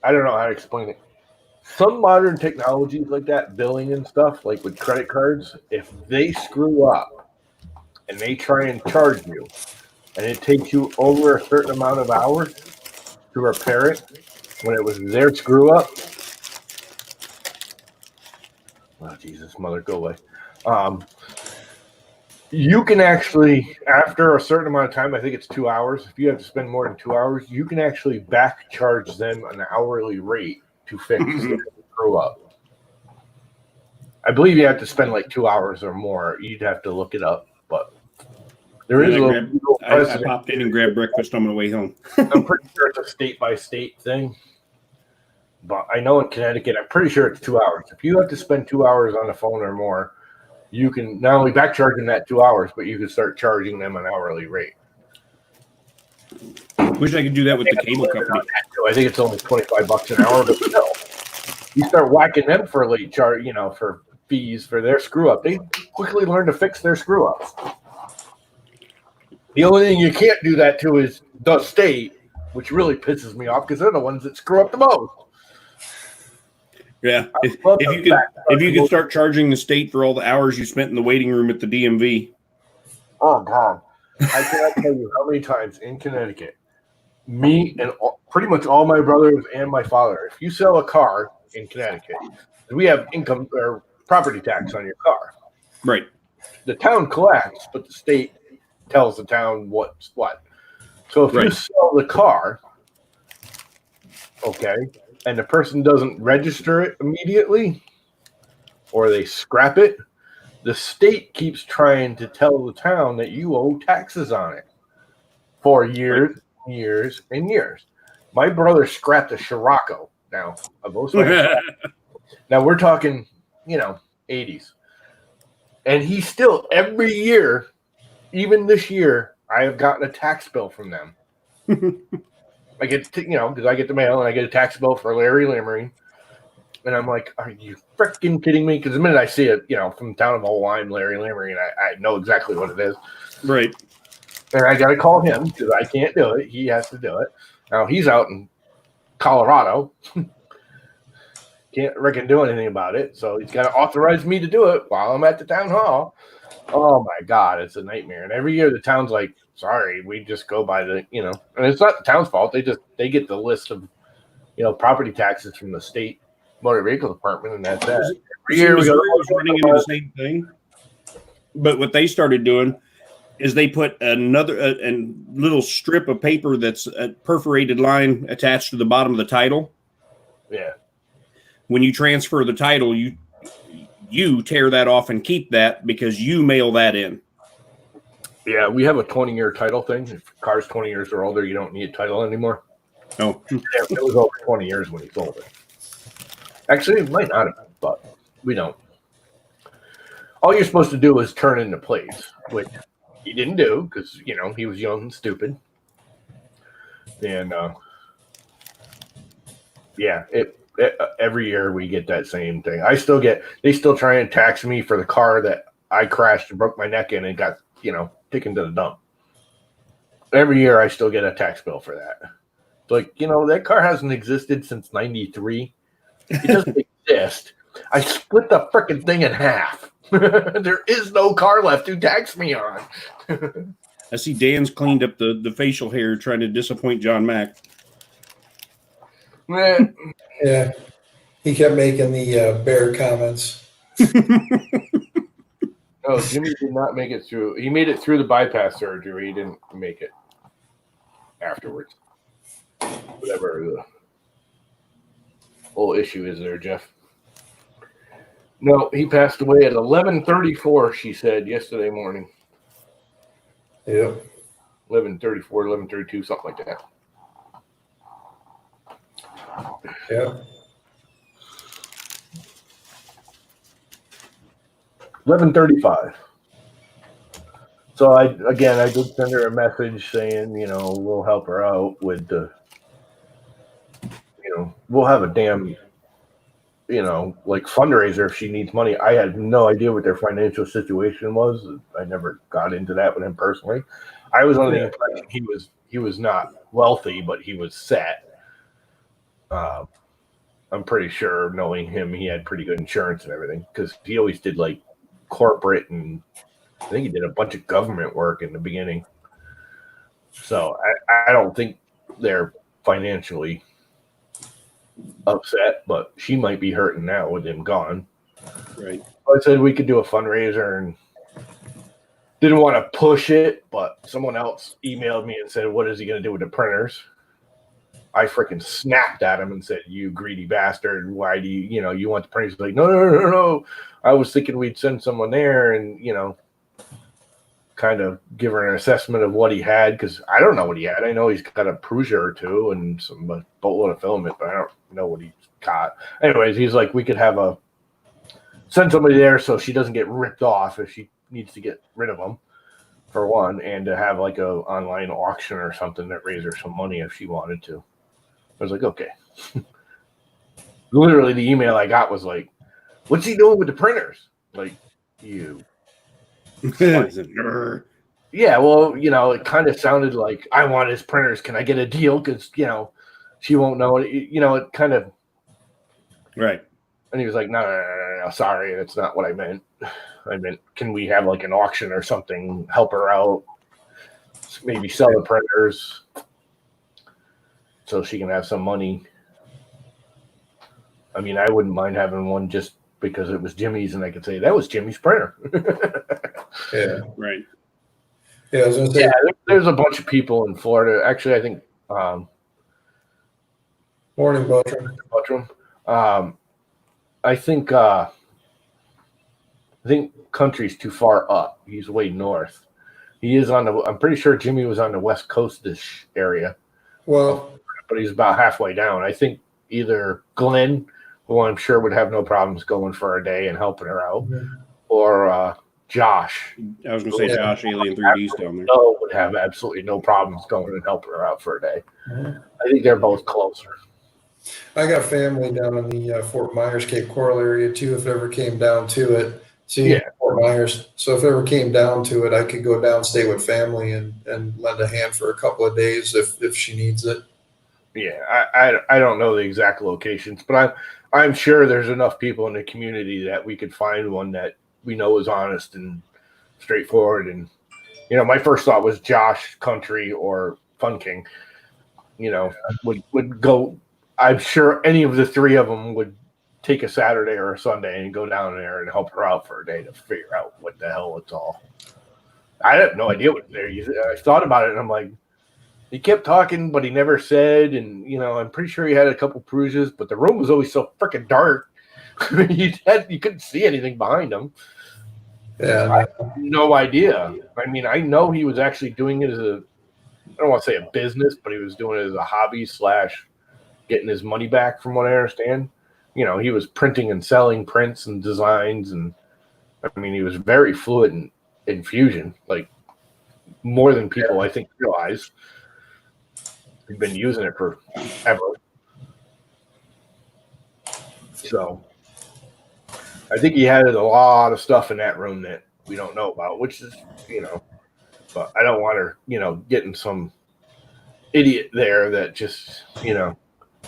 Speaker 1: I don't know how to explain it. Some modern technologies like that, billing and stuff, like with credit cards, if they screw up and they try and charge you, and it takes you over a certain amount of hours to repair it when it was their screw up. Oh, Jesus, mother, go away. You can actually, after a certain amount of time, I think it's 2 hours, if you have to spend more than 2 hours, you can actually back charge them an hourly rate to fix the screw up. I believe you have to spend like 2 hours or more. You'd have to look it up, but there is
Speaker 5: I popped in and grabbed breakfast on my way home.
Speaker 1: I'm pretty sure it's a state-by-state thing. But I know in Connecticut, I'm pretty sure it's 2 hours. If you have to spend 2 hours on the phone or more, you can not only back charge them that 2 hours, but you can start charging them an hourly rate.
Speaker 5: Wish I could do that with the cable company.
Speaker 1: I think it's only $25 an hour, but still, you start whacking them for a late charge, for fees for their screw up. They quickly learn to fix their screw ups. The only thing you can't do that to is the state, which really pisses me off because they're the ones that screw up the most.
Speaker 5: Yeah, if you could start charging the state for all the hours you spent in the waiting room at the DMV.
Speaker 1: Oh God, I cannot tell you how many times in Connecticut, me and pretty much all my brothers and my father, if you sell a car in Connecticut, we have income or property tax on your car.
Speaker 5: Right.
Speaker 1: The town collects, but the state tells the town what's what. So if you sell the car, okay, and the person doesn't register it immediately, or they scrap it, the state keeps trying to tell the town that you owe taxes on it for years, years, and years. My brother scrapped a Scirocco now, a Volkswagen. Now we're talking, 80s. And he still, every year, even this year, I have gotten a tax bill from them. I get, because I get the mail and I get a tax bill for Larry Limering. And I'm like, are you freaking kidding me? Because the minute I see it, from the town of Old Lyme, Larry Limering, I know exactly what it is.
Speaker 5: Right.
Speaker 1: And I got to call him because I can't do it. He has to do it. Now he's out in Colorado. Can't reckon do anything about it. So he's got to authorize me to do it while I'm at the town hall. Oh my God, it's a nightmare. And every year the town's like, sorry, we just go by the, and it's not the town's fault. They get the list of, property taxes from the state motor vehicle department, and that's that. Every year we
Speaker 5: was running into the same thing. But what they started doing is they put another a little strip of paper that's a perforated line attached to the bottom of the title.
Speaker 1: Yeah.
Speaker 5: When you transfer the title, you tear that off and keep that because you mail that in.
Speaker 1: Yeah, we have a 20-year title thing. If a car's 20 years or older, you don't need a title anymore.
Speaker 5: Oh.
Speaker 1: It was over 20 years when he sold it. Actually, it might not have, but we don't. All you're supposed to do is turn in the plates, which he didn't do because, he was young and stupid. And, every year we get that same thing. They still try and tax me for the car that I crashed and broke my neck in and got, taken to the dump. Every year I still get a tax bill for that. It's like, that car hasn't existed since 93. It doesn't exist. I split the freaking thing in half. There is no car left to tax me on.
Speaker 5: I see Dan's cleaned up the facial hair trying to disappoint John Mack.
Speaker 2: Yeah, he kept making the bear comments.
Speaker 1: No, Jimmy did not make it through. He made it through the bypass surgery. He didn't make it afterwards. Whatever the whole issue is there, Jeff. No, he passed away at 11:34, she said, yesterday morning.
Speaker 2: Yep.
Speaker 1: 11:34, 11:32, something like that.
Speaker 2: Yeah.
Speaker 1: 11:35. So I did send her a message saying, we'll help her out with the, we'll have a damn, like fundraiser if she needs money. I had no idea what their financial situation was. I never got into that with him personally. I was under the impression he was not wealthy, but he was set. I'm pretty sure, knowing him, he had pretty good insurance and everything, because he always did like corporate, and I think he did a bunch of government work in the beginning. So I don't think they're financially upset, but she might be hurting now with him gone.
Speaker 5: Right.
Speaker 1: I said we could do a fundraiser, and didn't want to push it, but someone else emailed me and said, what is he going to do with the printers? I freaking snapped at him and said, you greedy bastard. Why do you want the printers? He's like, no. I was thinking we'd send someone there and, kind of give her an assessment of what he had, because I don't know what he had. I know he's got a Prusa or two and some boatload of filament, but I don't know what he's got. Anyways, he's like, we could send somebody there so she doesn't get ripped off if she needs to get rid of them, for one, and to have like a online auction or something that raise her some money if she wanted to. I was like, okay. Literally, the email I got was like, what's he doing with the printers? Like, you. Yeah, well, it kind of sounded like, I want his printers. Can I get a deal? Because, she won't know it. It kind of.
Speaker 5: Right.
Speaker 1: And he was like, no, sorry, that's not what I meant. I meant, can we have like an auction or something, help her out, maybe sell the printers so she can have some money. I mean, I wouldn't mind having one just because it was Jimmy's and I could say, that was Jimmy's printer.
Speaker 2: Yeah.
Speaker 5: Right.
Speaker 2: Yeah, I was going to say.
Speaker 1: Yeah, there's a bunch of people in Florida. Actually, I think.
Speaker 2: Morning, Buttram.
Speaker 1: I think country's too far up. He's way north. He is I'm pretty sure Jimmy was on the west coast-ish area.
Speaker 2: Well,
Speaker 1: but he's about halfway down. I think either Glenn, who I'm sure would have no problems going for a day and helping her out, or Josh.
Speaker 5: I was going to say Josh, Alien 3D's down there.
Speaker 1: No, would have absolutely no problems going and helping her out for a day. I think they're both closer.
Speaker 2: I got family down in the Fort Myers, Cape Coral area too, if it ever came down to it. Fort Myers. So if it ever came down to it, I could go down, stay with family, and lend a hand for a couple of days if she needs it.
Speaker 1: Yeah, I don't know the exact locations, but I'm sure there's enough people in the community that we could find one that we know is honest and straightforward. And my first thought was Josh, Country, or Fun King. Would go. I'm sure any of the three of them would take a Saturday or a Sunday and go down there and help her out for a day to figure out what the hell it's all. I have no idea what there. I thought about it and I'm like, he kept talking, but he never said. And I'm pretty sure he had a couple Prusas, but the room was always so freaking dark. You couldn't see anything behind him.
Speaker 2: Yeah,
Speaker 1: I have no idea. I mean, I know he was actually doing it as I don't want to say a business, but he was doing it as a hobby / getting his money back, from what I understand. He was printing and selling prints and designs, and I mean, he was very fluent in Fusion, like more than people I think realize. He's been using it forever. So I think he had a lot of stuff in that room that we don't know about, which is, but I don't want her, getting some idiot there that just,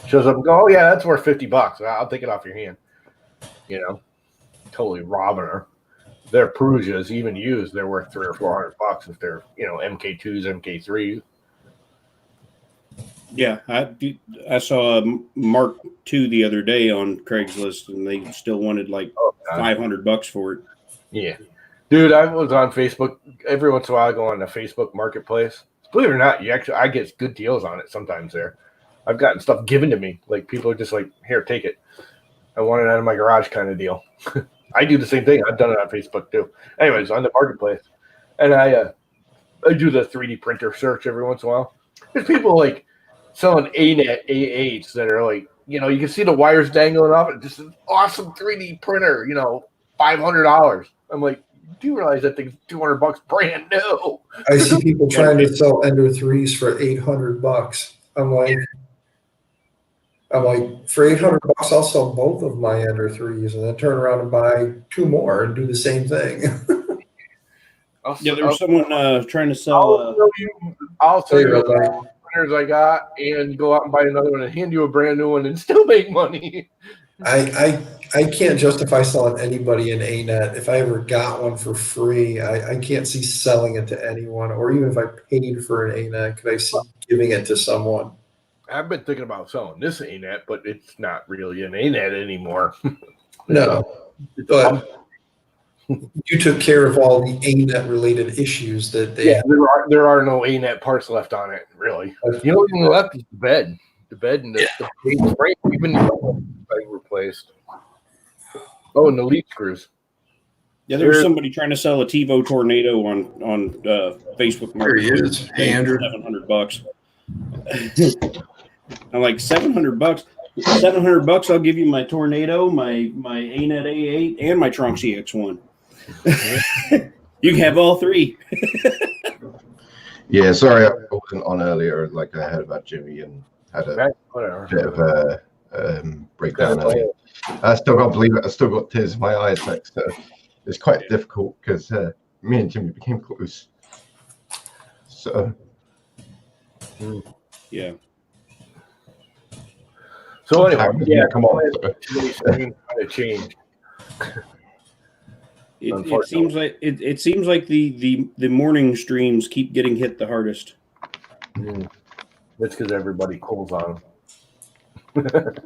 Speaker 1: shows up and go, oh yeah, that's worth $50. I'll take it off your hand. Totally robbing her. Their Prusas, even used, they're worth $300 or $400 if they're, MK2s, MK3s.
Speaker 5: Yeah, I saw a Mark II the other day on Craigslist, and they still wanted like $500 for it.
Speaker 1: Yeah, dude, I was on Facebook every once in a while. I go on the Facebook Marketplace. Believe it or not, I get good deals on it sometimes there. I've gotten stuff given to me. Like, people are just like, here, take it. I want it out of my garage kind of deal. I do the same thing. I've done it on Facebook too. Anyways, on the Marketplace. And I do the 3D printer search every once in a while. There's people like selling A8s that are like you know, you can see the wires dangling off it. Just an awesome 3D printer, you know, $500. I'm like, do you realize that thing's $200 brand new?
Speaker 2: I see people trying to sell Ender 3s for $800. I'm like, for $800, I'll sell both of my Ender 3s and then turn around and buy 2 more and do the same thing.
Speaker 5: Yeah, there's someone trying to sell.
Speaker 1: I'll sell you the printers I got and go out and buy another one and hand you a brand new one and still make money.
Speaker 2: I can't justify selling anybody an A-net. If I ever got one for free, I can't see selling it to anyone. Or even if I paid for an A-net, could I see giving it to someone?
Speaker 1: I've been thinking about selling this A-net, but it's not really an A-net anymore.
Speaker 2: No, but you took care of all the A-net related issues that they.
Speaker 1: Yeah, there are no A-net parts left on it, really. The only thing left is the bed and the base frame. Even I replaced. Oh, and the lead screws.
Speaker 5: Yeah, there's somebody trying to sell a TiVo Tornado on Facebook.
Speaker 3: There he is. Hey, Andrew.
Speaker 5: $700. I'm like, $700. $700. I'll give you my Tornado, my A-net A8, and my Trunk CX1. You can have all 3.
Speaker 6: Yeah, sorry I wasn't on earlier. Like I heard about Jimmy and had a bit of a breakdown earlier. I still can't believe it. I still got tears in my eyes. Like, so it's quite difficult because me and Jimmy became close. So
Speaker 5: yeah.
Speaker 1: So anyway,
Speaker 6: come on.
Speaker 1: Kind of changed.
Speaker 5: It seems like it seems like the Mourning streams keep getting hit the hardest.
Speaker 1: That's because everybody calls on them.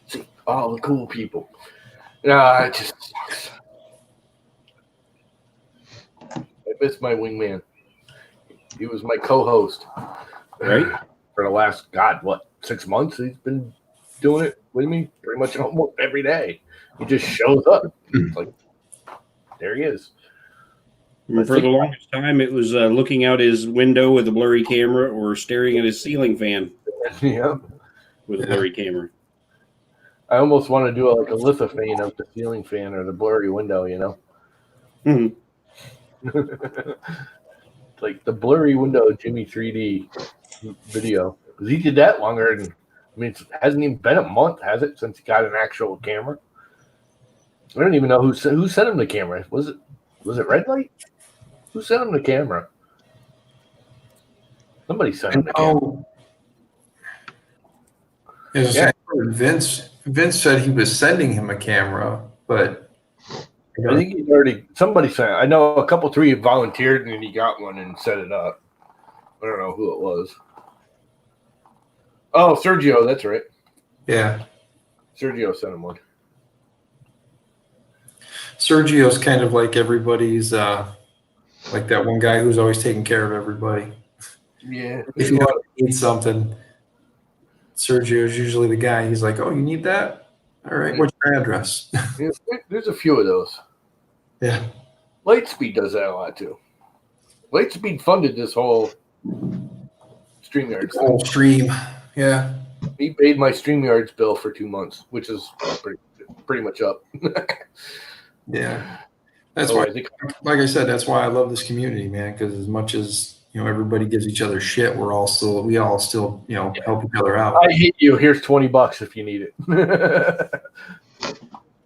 Speaker 1: See, all the cool people. It just sucks. I miss my wingman. He was my co-host,
Speaker 5: right?
Speaker 1: For the last 6 months. He's been doing it with me pretty much almost every day. He just shows up. Like, there he is.
Speaker 5: For the longest time, it was looking out his window with a blurry camera or staring at his ceiling fan.
Speaker 1: Yeah.
Speaker 5: With a blurry camera.
Speaker 1: I almost want to do a lithophane of the ceiling fan or the blurry window, you know?
Speaker 5: Mm-hmm.
Speaker 1: Like the blurry window Jimmy 3D video. Because he did that longer than, it hasn't even been a month, has it, since he got an actual camera? I don't even know who sent him the camera. Was it Red Light? Who sent him the camera? Somebody sent him the camera.
Speaker 3: Vince said he was sending him a camera, but
Speaker 1: I think somebody sent it. I know a couple 3 volunteered and he got one and set it up. I don't know who it was. Oh, Sergio, that's right.
Speaker 3: Yeah.
Speaker 1: Sergio sent him one.
Speaker 3: Sergio's kind of like everybody's, like that one guy who's always taking care of everybody.
Speaker 1: Yeah.
Speaker 3: If you need something, Sergio's usually the guy. He's like, oh, you need that? All right, what's your address?
Speaker 1: There's a few of those.
Speaker 3: Yeah.
Speaker 1: Lightspeed does that a lot too. Lightspeed funded this whole StreamYards.
Speaker 3: Whole stream. Yeah.
Speaker 1: He paid my StreamYards bill for 2 months, which is pretty much up.
Speaker 3: Yeah. That's why, like I said, that's why I love this community, man, because as much as, everybody gives each other shit, we all still, help each other out.
Speaker 1: I hate you. Here's $20 if you need it.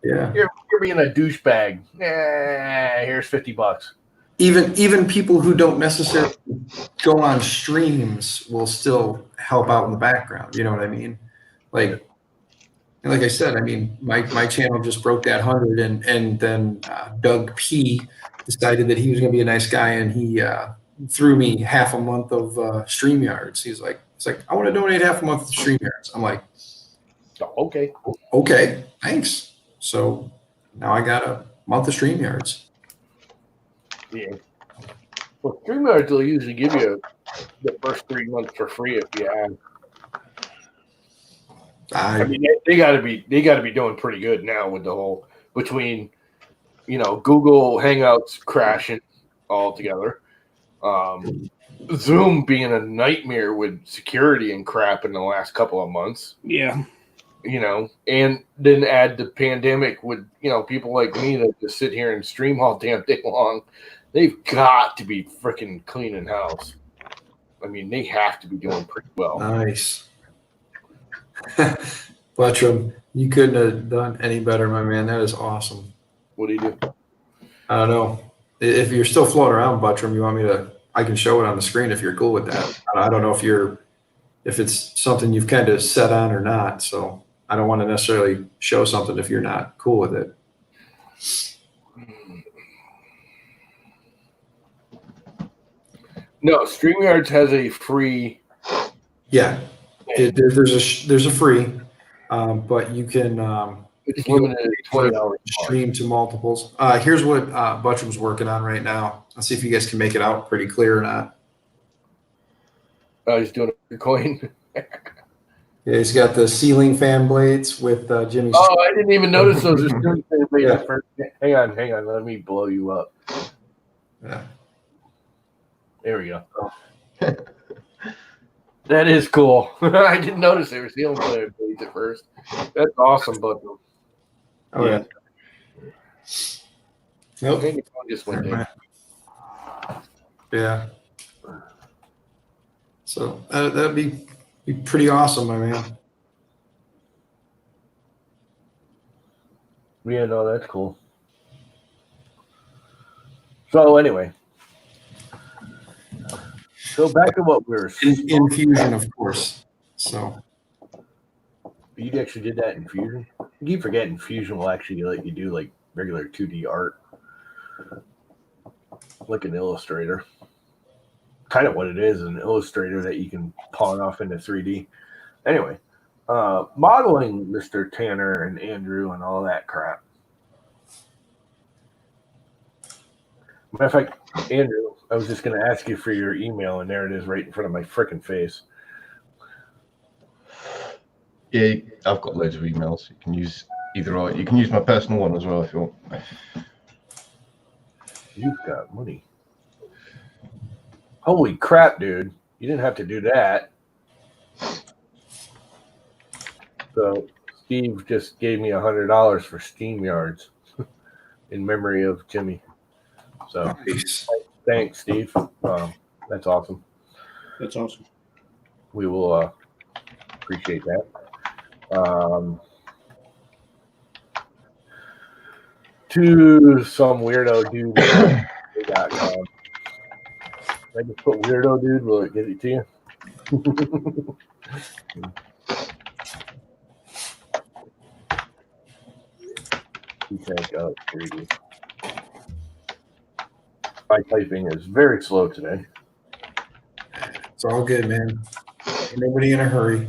Speaker 3: Yeah.
Speaker 1: You're being a douchebag. Here's $50.
Speaker 3: Even people who don't necessarily go on streams will still help out in the background. You know what I mean? Like I said, my channel just broke that 100, and then Doug P decided that he was going to be a nice guy, and he threw me half a month of StreamYards. He's like, I want to donate half a month of StreamYards. I'm like, okay, thanks. So now I got a month of StreamYards.
Speaker 1: Yeah. Well, StreamYards will usually give you the first 3 months for free if you have. They got to be doing pretty good now with the whole between, Google Hangouts crashing altogether. Zoom being a nightmare with security and crap in the last couple of months.
Speaker 5: Yeah.
Speaker 1: And then add the pandemic with, people like me that just sit here and stream all damn day long. They've got to be freaking cleaning house. I mean, they have to be doing pretty well.
Speaker 3: Nice. Buttram, you couldn't have done any better, my man. That is awesome.
Speaker 1: What do you do?
Speaker 3: I don't know. If you're still floating around, Buttram, you want me to, I can show it on the screen if you're cool with that. I don't know if it's something you've kind of set on or not. So I don't want to necessarily show something if you're not cool with it.
Speaker 1: No, StreamYards has a free.
Speaker 3: Yeah, there's a free, but you can
Speaker 1: It's limited to 20 hours.
Speaker 3: stream to multiples. Here's what Buttram's working on right now. Let's see if you guys can make it out pretty clear or not.
Speaker 1: Oh, he's doing a coin.
Speaker 3: Yeah, he's got the ceiling fan blades with Jimmy's.
Speaker 1: Oh, I didn't even notice those are ceiling fan blades
Speaker 3: Yeah.
Speaker 1: at first. Hang on. Let me blow you up.
Speaker 3: Yeah.
Speaker 1: There we go. That is cool. I didn't notice they were ceiling fan blades at first. That's awesome, but
Speaker 3: Oh yeah. Nope.
Speaker 1: maybe I just went in.
Speaker 3: Yeah. So that'd be pretty awesome, my man.
Speaker 1: Yeah, no, that's cool. So anyway, so back to what we were.
Speaker 3: In Fusion, of course. So
Speaker 1: You actually did that in Fusion? You keep forgetting Fusion will actually let you do like regular 2D art, like an Illustrator. Kind of what it is, an Illustrator that you can pawn off into 3D. Anyway, modeling, Mr. Tanner and Andrew and all that crap. Matter of fact, Andrew, I was just going to ask you for your email, and there it is right in front of my freaking face.
Speaker 6: Yeah, I've got loads of emails. You can use either or. You can use my personal one as well if you want.
Speaker 1: You've got money. Holy crap, dude. You didn't have to do that. So Steve just gave me $100 for SteamYards in memory of Jimmy. So
Speaker 3: nice.
Speaker 1: thanks, Steve. That's awesome.
Speaker 5: That's awesome.
Speaker 1: We will appreciate that. To some weirdo dude. I just put weirdo dude. Will it get it to you? You think, oh, here you go. My typing is very slow today.
Speaker 3: It's all good, man. Nobody in a hurry.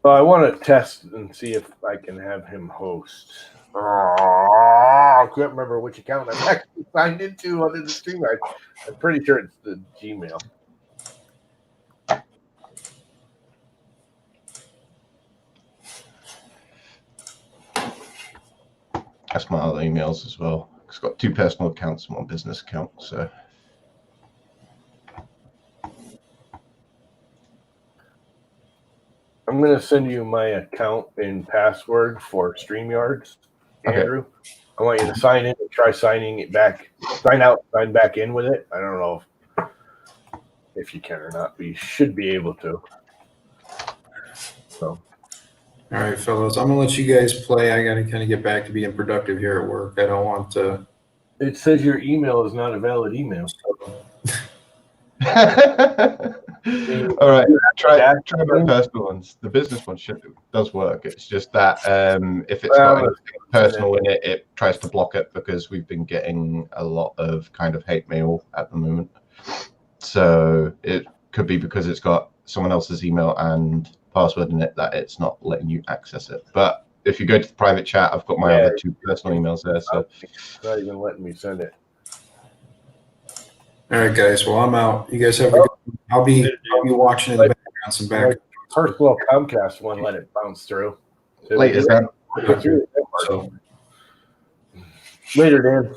Speaker 1: Well, I want to test and see if I can have him host. I can't remember which account I'm actually signed into under the stream. I'm pretty sure it's the Gmail.
Speaker 6: That's my other emails as well. It's got 2 personal accounts and 1 business account. So
Speaker 1: I'm going to send you my account and password for StreamYards, Andrew. Okay. I want you to sign in and try signing it back. Sign out, sign back in with it. I don't know if you can or not, but you should be able to. So.
Speaker 3: All right, fellas, I'm going to let you guys play. I got to kind of get back to being productive here at work. I don't want to.
Speaker 1: It says your email is not a valid email.
Speaker 6: All right, try my personal ones. The business one does work. It's just that if it's got anything personal in it, it tries to block it because we've been getting a lot of kind of hate mail at the moment. So it could be because it's got someone else's email and password in it that it's not letting you access it. But if you go to the private chat, I've got my other 2 personal emails there. So
Speaker 1: it's not even letting me send it.
Speaker 3: All right, guys. Well, I'm out. You guys have a good one. I'll be watching in the background some back.
Speaker 1: Personal Comcast one, let it bounce through.
Speaker 6: Late as that.
Speaker 3: So
Speaker 1: later, Dan.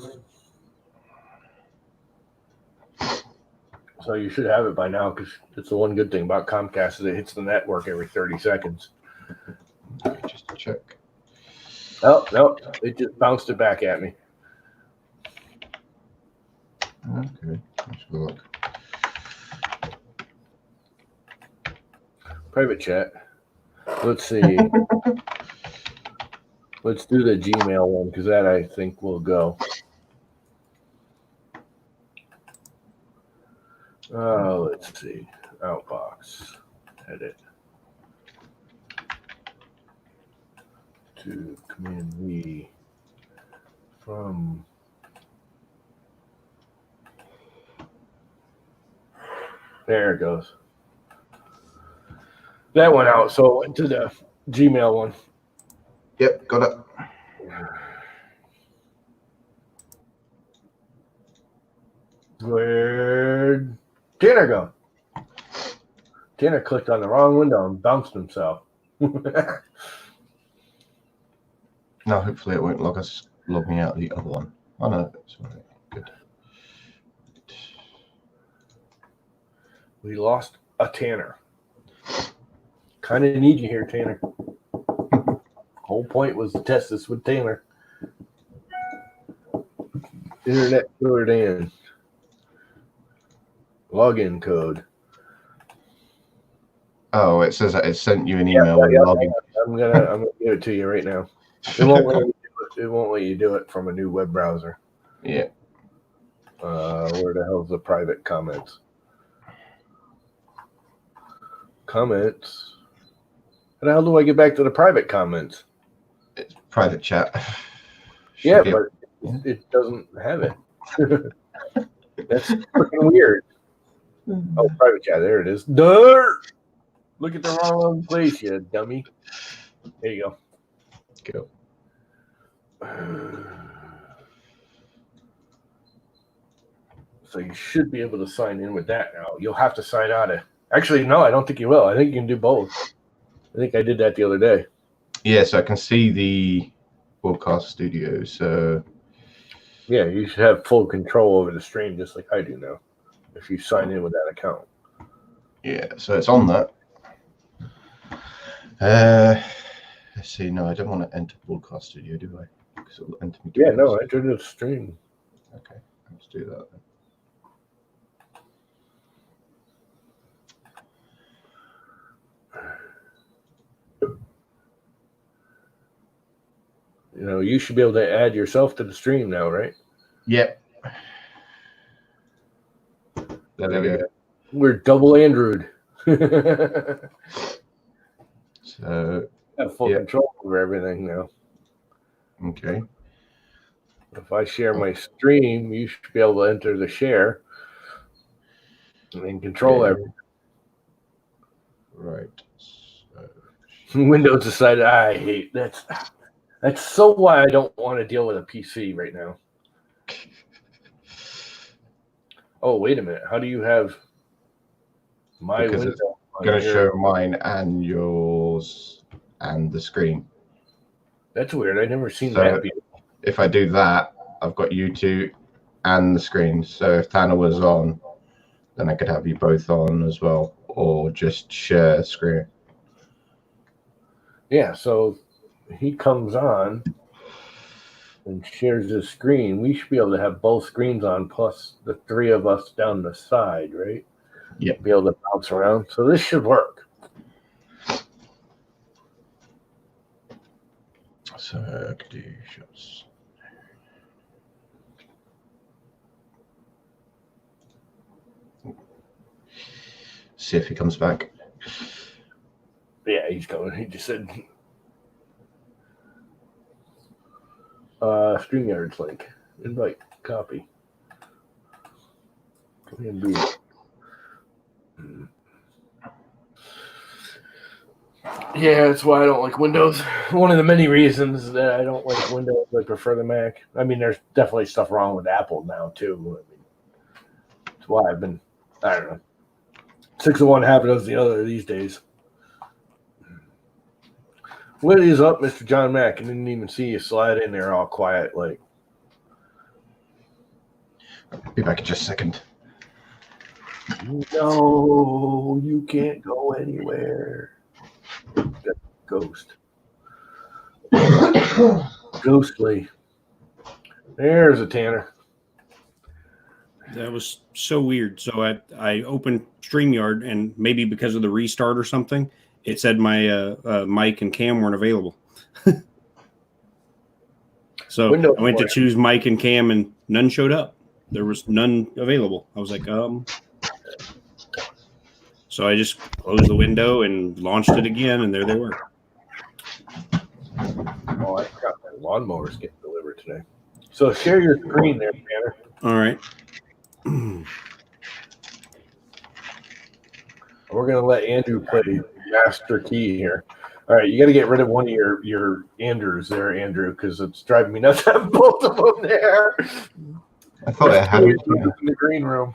Speaker 1: So you should have it by now, because it's the one good thing about Comcast is it hits the network every 30 seconds.
Speaker 6: Just to check.
Speaker 1: Oh, no, it just bounced it back at me.
Speaker 6: Okay, let's have a look.
Speaker 1: Private chat. Let's see. Let's do the Gmail one, because that I think will go. Let's see. Outbox. Edit. To Command V from there it goes. That went out, so it went to the Gmail one.
Speaker 6: Yep, got it.
Speaker 1: Where'd Tanner go? Tanner clicked on the wrong window and bounced himself.
Speaker 6: No, hopefully it won't log me out of the other one. Oh no, it's all right. Good.
Speaker 1: We lost a Tanner. Kind of need you here, Tanner. Whole point was to test this with Tanner. Internet filled in. Login code.
Speaker 6: Oh, it says that it sent you an email with login.
Speaker 1: I'm gonna give it to you right now. It won't let you do it. It won't let you do it from a new web browser.
Speaker 6: Yeah.
Speaker 1: Where the hell's the private comments? Comments. How the hell do I get back to the private comments?
Speaker 6: It's private chat.
Speaker 1: Yeah, but it doesn't have it. That's freaking weird. Oh, private chat. There it is. Dirt. Look at the wrong place, you dummy. There you go.
Speaker 6: Go.
Speaker 1: So you should be able to sign in with that now. You'll have to sign out of. Actually, no, I don't think you will. I think you can do both. I think I did that the other day.
Speaker 6: Yeah, so I can see the broadcast studio. So
Speaker 1: yeah, you should have full control over the stream, just like I do now, if you sign in with that account.
Speaker 6: Yeah, so it's on that. Let's see. No, I don't want to enter broadcast studio, do I? Because it'll enter me.
Speaker 1: Yeah, no, enter the stream.
Speaker 6: Okay, let's do that then.
Speaker 1: You know, you should be able to add yourself to the stream now, right?
Speaker 6: Yep. There we go.
Speaker 1: We're double Andrewed.
Speaker 6: So
Speaker 1: have full control over everything now.
Speaker 6: Okay.
Speaker 1: If I share my stream, you should be able to enter the share and then control everything.
Speaker 6: Right.
Speaker 1: So. Windows decided I hate that's so why I don't want to deal with a PC right now. Oh, wait a minute. How do you have my
Speaker 6: because
Speaker 1: window?
Speaker 6: It's going to show mine and yours and the screen.
Speaker 1: That's weird. I've never seen that before.
Speaker 6: If I do that, I've got you two and the screen. So if Tanner was on, then I could have you both on as well, or just share screen.
Speaker 1: Yeah, so he comes on and shares his screen. We should be able to have both screens on, plus the three of us down the side, right?
Speaker 6: Yeah.
Speaker 1: Be able to bounce around. So this should work.
Speaker 6: So I could do shots. See if he comes back.
Speaker 1: Yeah, he's coming. He just said StreamYard's link. Invite. Copy. Command B. Yeah, that's why I don't like Windows. One of the many reasons that I don't like Windows, I prefer the Mac. I mean, there's definitely stuff wrong with Apple now, too. I mean, that's why I've been, I don't know, 6 of one, half a dozen the other these days. What is up, Mr. John Mack? I didn't even see you slide in there all quiet. Like,
Speaker 6: I'll be back in just a second.
Speaker 1: No, you can't go anywhere. Ghost. Ghostly. There's a Tanner.
Speaker 5: That was so weird. So I opened StreamYard, and maybe because of the restart or something, it said my mic and cam weren't available. So I went to choose mic and cam, and none showed up. There was none available. I was like, So I just closed the window and launched it again, and there they were.
Speaker 1: Oh, I forgot my lawnmower's getting delivered today. So share your screen there, Tanner.
Speaker 5: All right.
Speaker 1: We're going to let Andrew play master key here. All right, you got to get rid of one of your Andrews there, Andrew, because it's driving me nuts. I have both of them there.
Speaker 6: I thought I had it
Speaker 1: in the green room.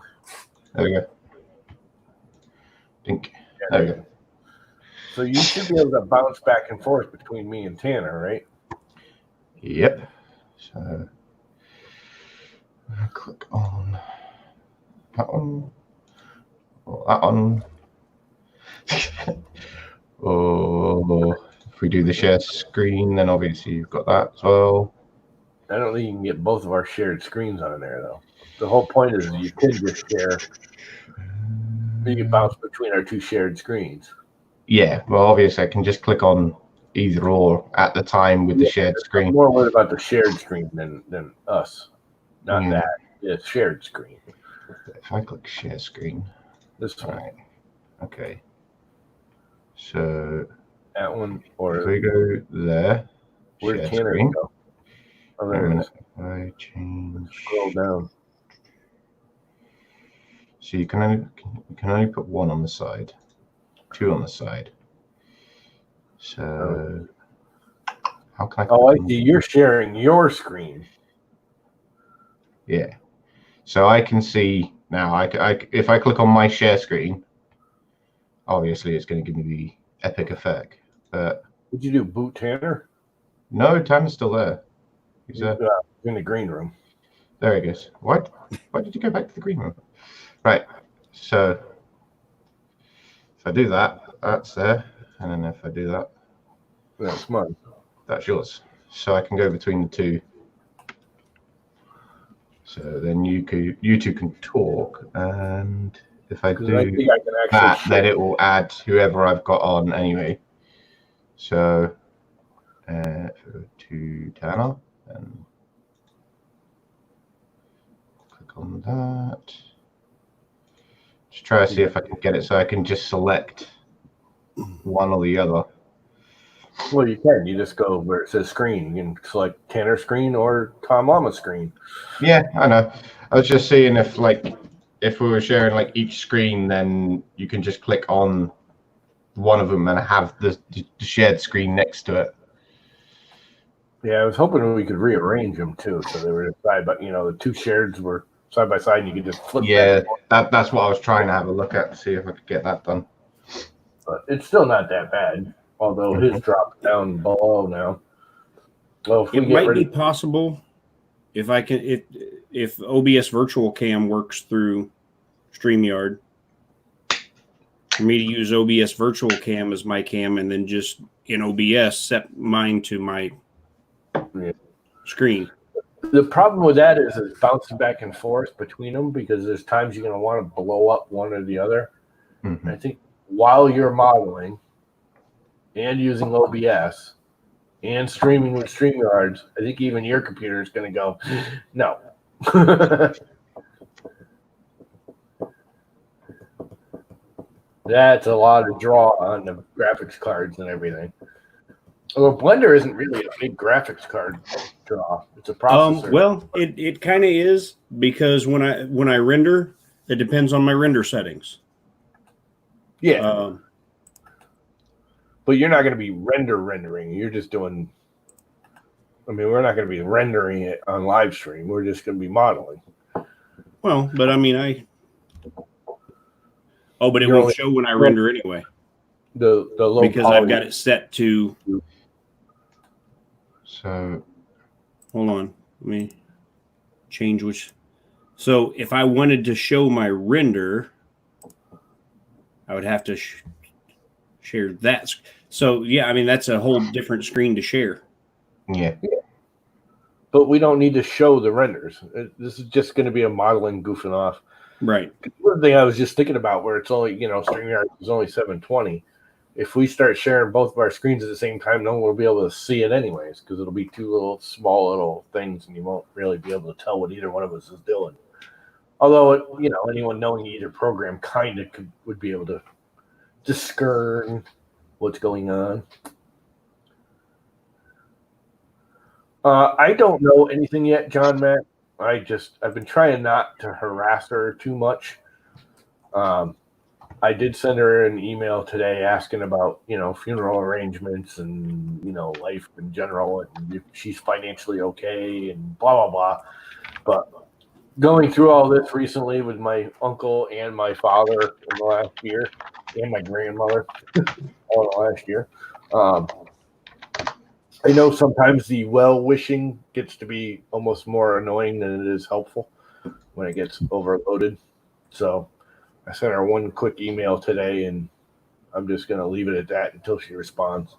Speaker 6: There we go. Dink. There we go.
Speaker 1: So you should be able to bounce back and forth between me and Tanner, right?
Speaker 6: Yep. So I'll click on that one. Or that one. Or if we do the share screen, then obviously you've got that as well.
Speaker 1: I don't think you can get both of our shared screens on there, though. The whole point is you can just share. You can bounce between our two shared screens.
Speaker 6: Yeah, well, obviously I can just click on either or at the time with the shared screen.
Speaker 1: I'm more worried about the shared screen than us. Not that. It's shared screen.
Speaker 6: If I click share screen.
Speaker 1: This one.
Speaker 6: Right. Okay. So
Speaker 1: that one, or
Speaker 6: if we go there,
Speaker 1: where'd
Speaker 6: share
Speaker 1: Tanner
Speaker 6: screen.
Speaker 1: go? Oh, there it is.
Speaker 6: I change.
Speaker 1: Scroll down.
Speaker 6: So you can only put one on the side, two on the side. So how can I?
Speaker 1: Oh, I see. You're sharing your screen.
Speaker 6: Yeah. So I can see now. If I click on my share screen, obviously it's going to give me the epic effect. But
Speaker 1: What'd you do, boot Tanner?
Speaker 6: no, Tanner's still there. He's
Speaker 1: in the green room.
Speaker 6: There he goes. What? Why did you go back to the green room? Right. So if I do that, that's there, and then if I do that,
Speaker 1: that's mine.
Speaker 6: That's yours. So I can go between the two. So then you two can talk, and if I do that, then it will add whoever I've got on anyway. So to Tanner, and click on that. Just try to see if I can get it so I can just select one or the other.
Speaker 1: Well, you can. You just go where it says screen. You can select Tanner's screen or Tom Mama's screen.
Speaker 6: Yeah, I know. I was just seeing if we were sharing like each screen, then you can just click on one of them and have the shared screen next to it.
Speaker 1: Yeah, I was hoping we could rearrange them too, so they were side, but the two shareds were side by side, and you could just flip.
Speaker 6: Yeah, that's what I was trying to have a look at to see if I could get that done.
Speaker 1: But it's still not that bad, although his dropped down below now. Well, if
Speaker 5: it might be possible if I can if OBS Virtual Cam works through StreamYard, for me to use OBS Virtual Cam as my cam, and then just in OBS set mine to my screen.
Speaker 1: The problem with that is it's bouncing back and forth between them because there's times you're going to want to blow up one or the other. I think while you're modeling and using OBS and streaming with StreamYards, I think even your computer is going to go, no. That's a lot of draw on the graphics cards and everything. Well, Blender isn't really a big graphics card draw. It's a processor.
Speaker 5: Well, it kind of is, because when I render, it depends on my render settings.
Speaker 1: Yeah. But you're not going to be rendering. You're just doing. I mean, we're not going to be rendering it on live stream. We're just going to be modeling.
Speaker 5: Well, but I mean, but it won't show when I render anyway.
Speaker 1: The low
Speaker 5: because
Speaker 1: poly.
Speaker 5: I've got it set to.
Speaker 6: So,
Speaker 5: hold on. Let me change which. So if I wanted to show my render, I would have to share that. So yeah, I mean that's a whole different screen to share.
Speaker 6: Yeah.
Speaker 1: But we don't need to show the renders. This is just going to be a modeling goofing off.
Speaker 5: Right.
Speaker 1: One thing I was just thinking about, where it's only, StreamYard is only 720. If we start sharing both of our screens at the same time, no one will be able to see it anyways, because it'll be two little small little things, and you won't really be able to tell what either one of us is doing. Although, anyone knowing either program kind of would be able to discern what's going on. I don't know anything yet, John Matt. I've been trying not to harass her too much. I did send her an email today asking about, funeral arrangements and, life in general, and if she's financially okay and blah, blah, blah. But going through all this recently with my uncle and my father in the last year, and my grandmother all the last year, I know sometimes the well-wishing gets to be almost more annoying than it is helpful when it gets overloaded. So I sent her one quick email today, and I'm just going to leave it at that until she responds.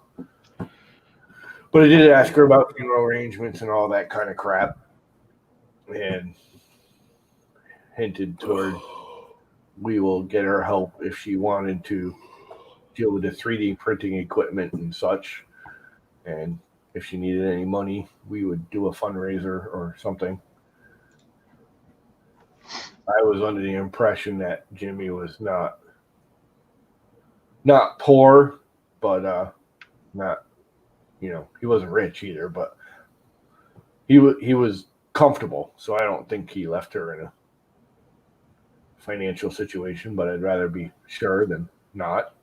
Speaker 1: But I did ask her about funeral arrangements and all that kind of crap, and hinted toward we will get her help if she wanted to deal with the 3D printing equipment and such. And if she needed any money, we would do a fundraiser or something. I was under the impression that Jimmy was not poor, but not, he wasn't rich either, but he was comfortable. So I don't think he left her in a financial situation, but I'd rather be sure than not.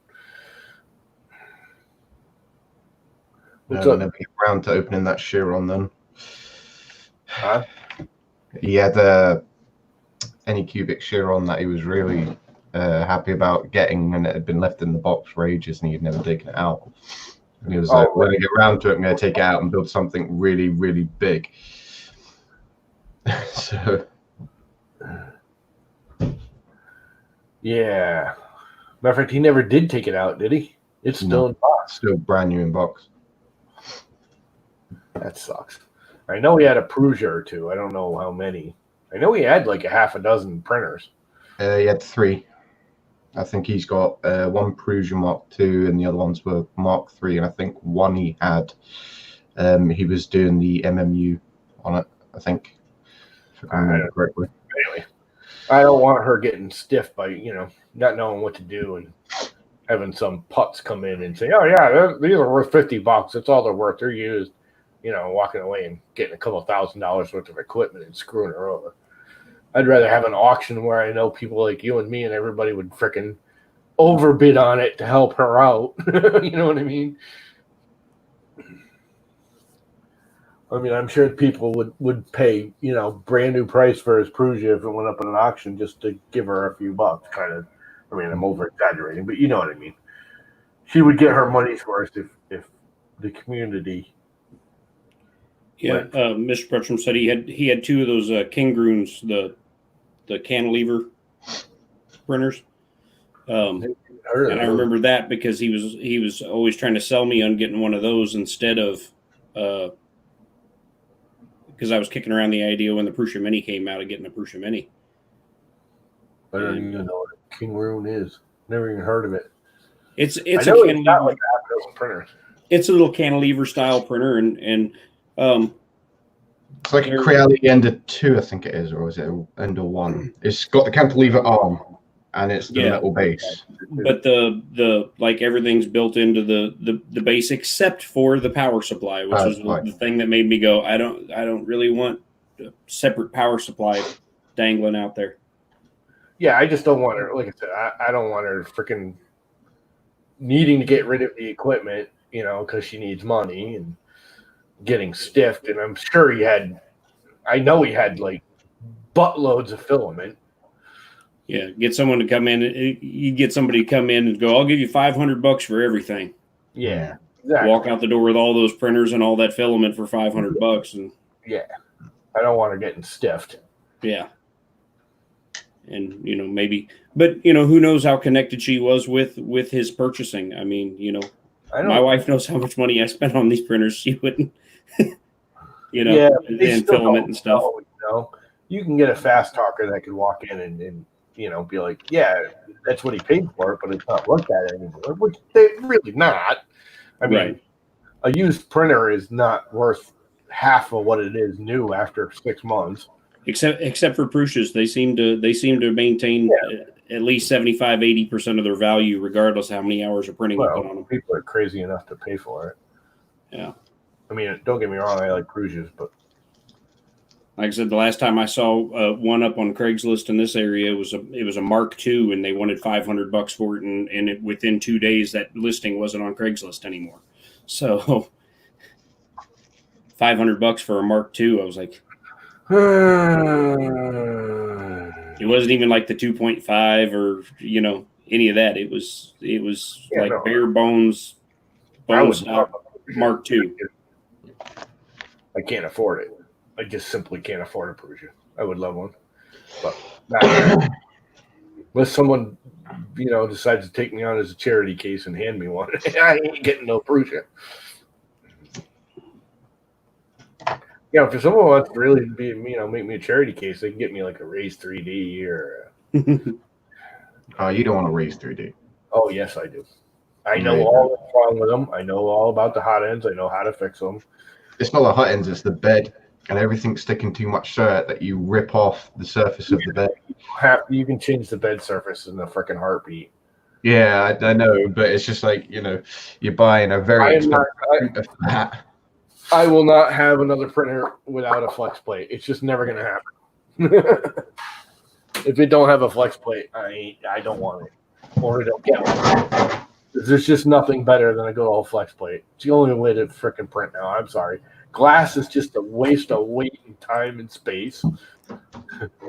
Speaker 6: What's up? Never get around to opening that Chiron then.
Speaker 1: Huh?
Speaker 6: He had any cubic Chiron that he was really happy about getting, and it had been left in the box for ages, and he had never taken it out. And he was like, when I get around to it, I'm going to take it out and build something really, really big. So,
Speaker 1: yeah. Matter of fact, he never did take it out, did he? It's still in box.
Speaker 6: Still brand new in box.
Speaker 1: That sucks. I know he had a Prusa or two. I don't know how many. I know he had like a half a dozen printers.
Speaker 6: He had 3. I think he's got one Prusa Mark II, and the other ones were Mark III. And I think one he had, he was doing the MMU on it, I think, if I remember correctly.
Speaker 1: Anyway, I don't want her getting stiff by, not knowing what to do and having some putts come in and say, oh, yeah, these are worth $50. That's all they're worth. They're used. Walking away and getting a couple $1,000s worth of equipment and screwing her over. I'd rather have an auction where I know people like you and me and everybody would frickin' overbid on it to help her out. You know what I mean? I mean, I'm sure people would pay, brand new price for his Prusa if it went up in an auction just to give her a few bucks, kind of. I mean, I'm over exaggerating, but you know what I mean. She would get her money's worth if the community.
Speaker 5: Yeah, Mr. Bertram said he had 2 of those Kingroons, the cantilever printers. And I remember that because he was always trying to sell me on getting one of those instead of because I was kicking around the idea when the Prusa Mini came out of getting a Prusa Mini.
Speaker 1: I don't even know what a Kingroon is. Never even heard of it.
Speaker 5: It's a
Speaker 1: cantilever. Not like half a dozen printers.
Speaker 5: It's a little cantilever style printer, and
Speaker 6: it's like a Creality Ender 2, I think it is, or is it Ender 1? It's got the cantilever arm, and it's the metal base.
Speaker 5: But the like everything's built into the base except for the power supply, which was the thing that made me go, I don't really want a separate power supply dangling out there.
Speaker 1: Yeah, I just don't want her. Like I said, I don't want her freaking needing to get rid of the equipment, because she needs money and getting stiffed. And I'm sure I know he had like buttloads of filament.
Speaker 5: Yeah, get someone to come in. You get somebody to come in and go, I'll give you $500 for everything.
Speaker 1: Yeah, exactly.
Speaker 5: Walk out the door with all those printers and all that filament for $500. And
Speaker 1: yeah, I don't want her getting stiffed.
Speaker 5: Yeah. And, maybe But who knows how connected she was with his purchasing. I mean, my wife knows how much money I spent on these printers. She wouldn't,
Speaker 1: Yeah,
Speaker 5: and filament and stuff.
Speaker 1: You can get a fast talker that could walk in and be like, yeah, that's what he paid for it, but it's not worth that anymore, which they really not. I mean,
Speaker 5: Right.
Speaker 1: A used printer is not worth half of what it is new after 6 months.
Speaker 5: Except for Prussia's, they seem to maintain at least 75-80% of their value, regardless of how many hours of printing you put on them.
Speaker 1: People are crazy enough to pay for it.
Speaker 5: Yeah.
Speaker 1: I mean, don't get me wrong, I like Prussia's, but
Speaker 5: like I said, the last time I saw one up on Craigslist in this area, it was a Mark II, and they wanted $500 for it, and within 2 days that listing wasn't on Craigslist anymore. So $500 for a Mark II, I was like, it wasn't even like the 2.5 or any of that. It was bare bones stock Mark II.
Speaker 1: I can't afford it. I just simply can't afford a Prusia. I would love one, but not unless someone decides to take me on as a charity case and hand me one. I ain't getting no Prusia. If someone wants to really be, make me a charity case, they can get me like a Raise 3D or.
Speaker 6: You don't want to Raise 3D.
Speaker 1: Oh yes, I do. I know all that's wrong with them. I know all about the hot ends. I know how to fix them.
Speaker 6: It's not the hot ends; it's the bed, and everything's sticking too much to it that you rip off the surface of the bed.
Speaker 1: You can change the bed surface in a freaking heartbeat.
Speaker 6: Yeah, I know, but it's just like you're buying a very expensive printer for that.
Speaker 1: I will not have another printer without a flex plate. It's just never going to happen. If it don't have a flex plate, I don't want it, or I don't get one. There's just nothing better than a good old flex plate. It's the only way to freaking print now. I'm sorry. Glass is just a waste of weight and time and space.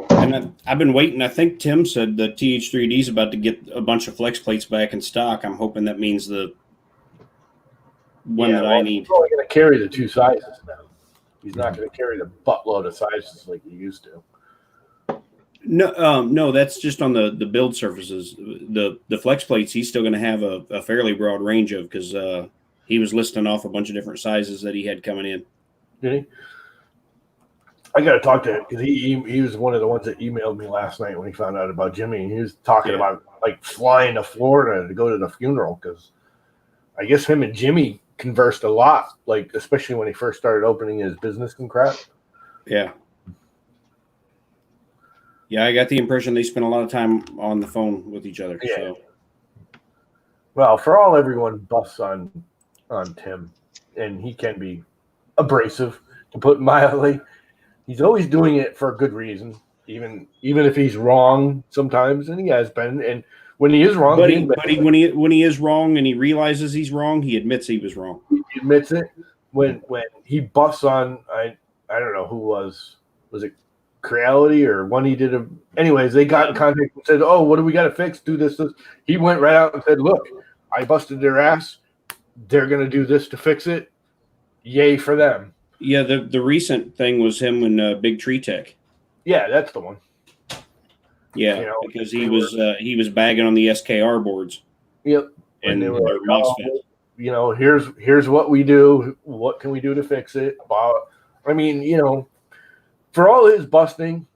Speaker 5: And I've been waiting. I think Tim said the TH3D is about to get a bunch of flex plates back in stock. I'm hoping that means the one that I need.
Speaker 1: He's only going to carry the 2 sizes now. He's not going to carry the buttload of sizes like he used to.
Speaker 5: No, that's just on the build surfaces. The flex plates, he's still going to have a fairly broad range of, because he was listing off a bunch of different sizes that he had coming in.
Speaker 1: Did he? I got to talk to him because he was one of the ones that emailed me last night when he found out about Jimmy. And he was talking about like flying to Florida to go to the funeral, because I guess him and Jimmy conversed a lot, like especially when he first started opening his business and crap.
Speaker 5: Yeah. Yeah, I got the impression they spent a lot of time on the phone with each other.
Speaker 1: Yeah.
Speaker 5: So.
Speaker 1: Well, for all everyone busts on Tim, and he can be abrasive, to put it mildly, he's always doing it for a good reason, even if he's wrong sometimes, and he has been. And when he is wrong,
Speaker 5: when he is wrong and he realizes he's wrong, he admits he was wrong.
Speaker 1: He admits it. When he busts on, I don't know who was it Creality or one he did. Anyways, they got in contact and said, "Oh, what do we got to fix? Do this." He went right out and said, "Look, I busted their ass. They're gonna do this to fix it. Yay for them."
Speaker 5: Yeah, the recent thing was him and Big Tree Tech.
Speaker 1: Yeah, that's the one.
Speaker 5: Yeah, because he was bagging on the SKR boards.
Speaker 1: Yep,
Speaker 5: and
Speaker 1: they were like, "Oh, here's what we do. What can we do to fix it?" I mean, for all his busting,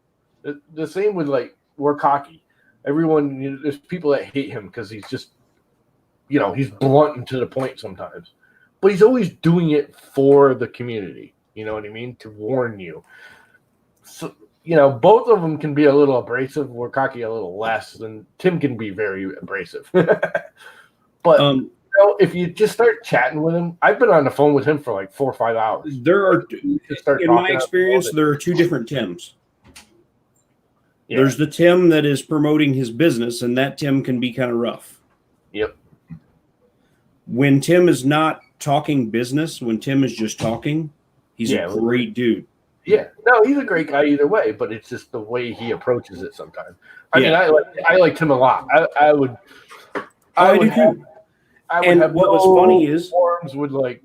Speaker 1: the same with like we're cocky. Everyone, there's people that hate him because he's just, he's blunt and to the point sometimes, but he's always doing it for the community. You know what I mean? To warn you. So, both of them can be a little abrasive. We're cocky a little less, and Tim can be very abrasive. But if you just start chatting with him, I've been on the phone with him for like 4 or 5 hours.
Speaker 5: In my experience, there are 2 different Tims. Yeah. There's the Tim that is promoting his business, and that Tim can be kind of rough.
Speaker 1: Yep.
Speaker 5: When Tim is not talking business, when Tim is just talking, he's a great dude.
Speaker 1: Yeah, no, he's a great guy either way, but it's just the way he approaches it sometimes. I mean, I liked him a lot. I would have what was funny is forums would like,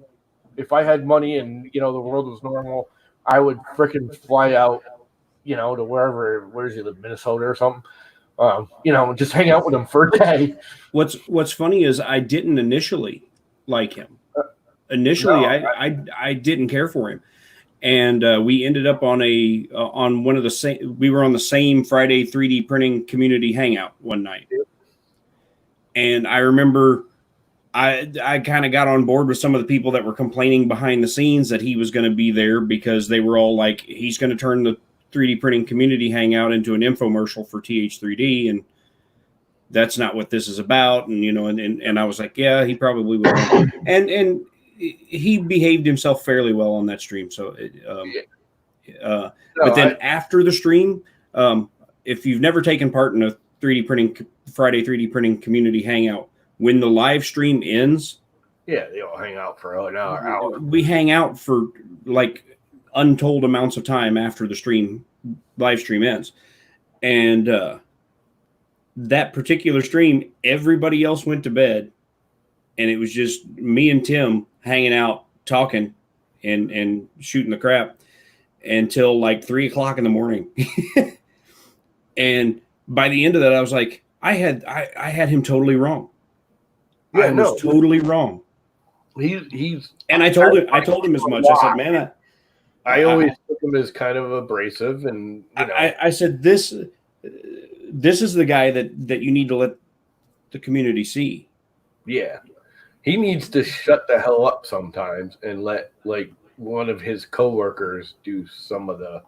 Speaker 1: if I had money and the world was normal, I would freaking fly out, to wherever he live, Minnesota or something, just hang out with him for a day.
Speaker 5: What's funny is I didn't initially like him. Initially,
Speaker 1: No,
Speaker 5: I didn't care for him, and we ended up on one of the same. We were on the same Friday 3D printing community hangout one night, and I remember I kind of got on board with some of the people that were complaining behind the scenes that he was going to be there because they were all like, he's going to turn the 3D printing community hangout into an infomercial for TH3D, and that's not what this is about. And and I was like, yeah, he probably will. and he behaved himself fairly well on that stream. So, but then after the stream, if you've never taken part in a Friday 3D printing community hangout, when the live stream ends,
Speaker 1: they all hang out for an hour.
Speaker 5: We hang out for like untold amounts of time after the live stream ends. And that particular stream, everybody else went to bed, and it was just me and Tim hanging out, talking and shooting the crap until like 3 o'clock in the morning. And by the end of that, I was like, I had him totally wrong.
Speaker 1: Yeah,
Speaker 5: I was totally wrong.
Speaker 1: He's
Speaker 5: and I told him as much. I said, man,
Speaker 1: I always took him as kind of abrasive, and
Speaker 5: I said, this is the guy that you need to let the community see.
Speaker 1: Yeah, he needs to shut the hell up sometimes and let like one of his coworkers do some of the,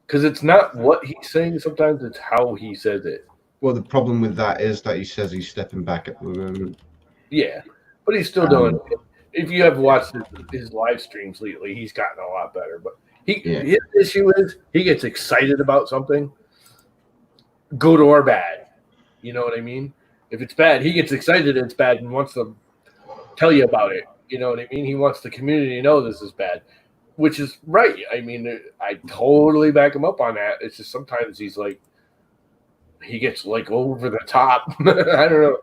Speaker 1: because it's not what he's saying. Sometimes it's how he says it.
Speaker 6: Well, the problem with that is that he says he's stepping back at the moment.
Speaker 1: Yeah, but he's still doing it. If you have watched his live streams lately, he's gotten a lot better. But his issue is he gets excited about something, good or bad. You know what I mean? If it's bad, he gets excited it's bad and wants to tell you about it. You know what I mean? He wants the community to know this is bad, which is right. I mean, I totally back him up on that. It's just sometimes he gets like over the top. I don't know.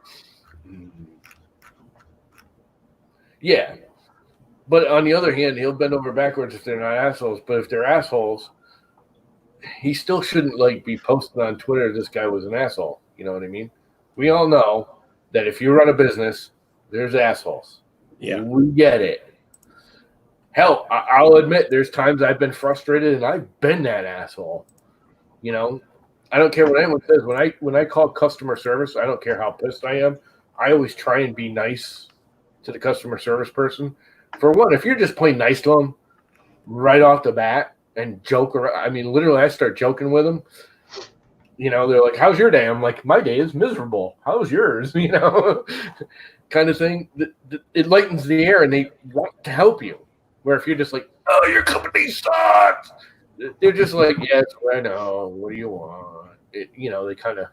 Speaker 1: Yeah. But on the other hand, he'll bend over backwards if they're not assholes. But if they're assholes, he still shouldn't like be posting on Twitter this guy was an asshole. You know what I mean? We all know that if you run a business, there's assholes.
Speaker 5: Yeah.
Speaker 1: We get it. Hell, I'll admit there's times I've been frustrated and I've been that asshole. I don't care what anyone says. When I call customer service, I don't care how pissed I am. I always try and be nice to the customer service person. For one, if you're just plain nice to them right off the bat and joke around, I mean, literally, I start joking with them. They're like, "How's your day?" I'm like, "My day is miserable. How's yours?" Kind of thing. It lightens the air, and they want to help you. Where if you're just like, "Oh, your company sucks," they're just like, "Yes, I know. What do you want?" They kind of,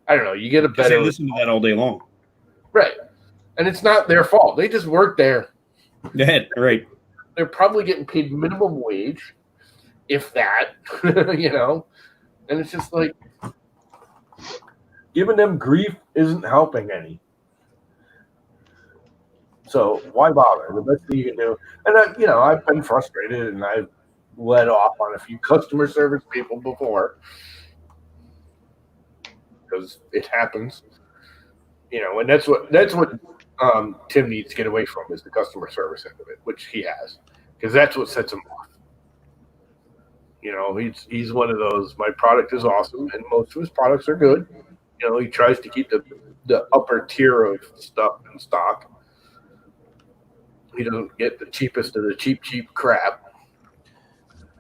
Speaker 1: I don't know. You get a better.
Speaker 5: They listen to that all day long,
Speaker 1: right? And it's not their fault. They just work there.
Speaker 5: Go ahead. Right.
Speaker 1: They're probably getting paid minimum wage, if that. And it's just like giving them grief isn't helping any. So why bother? The best thing you can do, and I've been frustrated, and I've let off on a few customer service people before because it happens. And that's what Tim needs to get away from is the customer service end of it, which he has, because that's what sets him off. He's one of those. My product is awesome, and most of his products are good. He tries to keep the upper tier of stuff in stock. He doesn't get the cheapest of the cheap crap.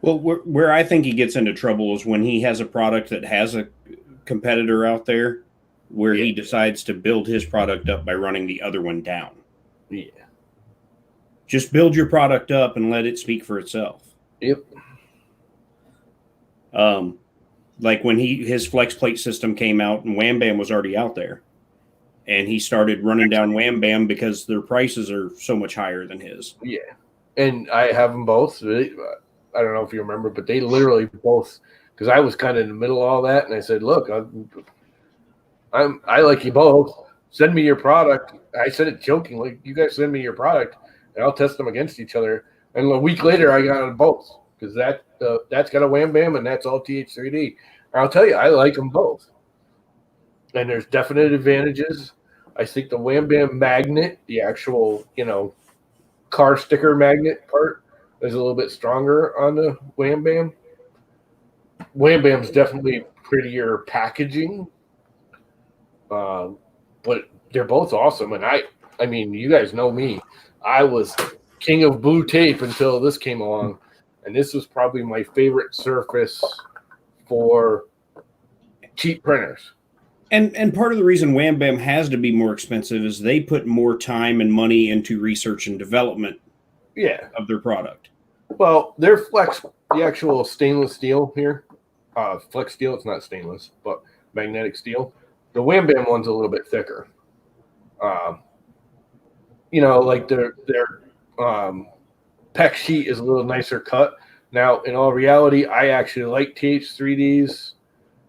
Speaker 5: Well, where I think he gets into trouble is when he has a product that has a competitor out there where he decides to build his product up by running the other one down.
Speaker 1: Yeah.
Speaker 5: Just build your product up and let it speak for itself.
Speaker 1: Yep.
Speaker 5: Like when his flex plate system came out and Wham Bam was already out there, and he started running down Wham Bam because their prices are so much higher than his.
Speaker 1: Yeah. And I have them both. I don't know if you remember, but they literally both, because I was kind of in the middle of all that, and I said, look, I like you both. Send me your product. I said it jokingly. You guys send me your product, and I'll test them against each other. And a week later, I got them both because that's got a Wham Bam, and that's all TH3D. And I'll tell you, I like them both. and there's definite advantages. I think the Wham Bam magnet, the actual, car sticker magnet part, is a little bit stronger on the Wham Bam. Wham Bam's definitely prettier packaging, but they're both awesome. And I mean, you guys know me. I was king of blue tape until this came along, and this was probably my favorite surface for cheap printers.
Speaker 5: And part of the reason Wham Bam has to be more expensive is they put more time and money into research and development of their product.
Speaker 1: Well, their Flex, the actual stainless steel here, Flex steel, it's not stainless, but magnetic steel. The Wham Bam one's a little bit thicker. Like their PEX sheet is a little nicer cut. Now, in all reality, I actually like TH3D's.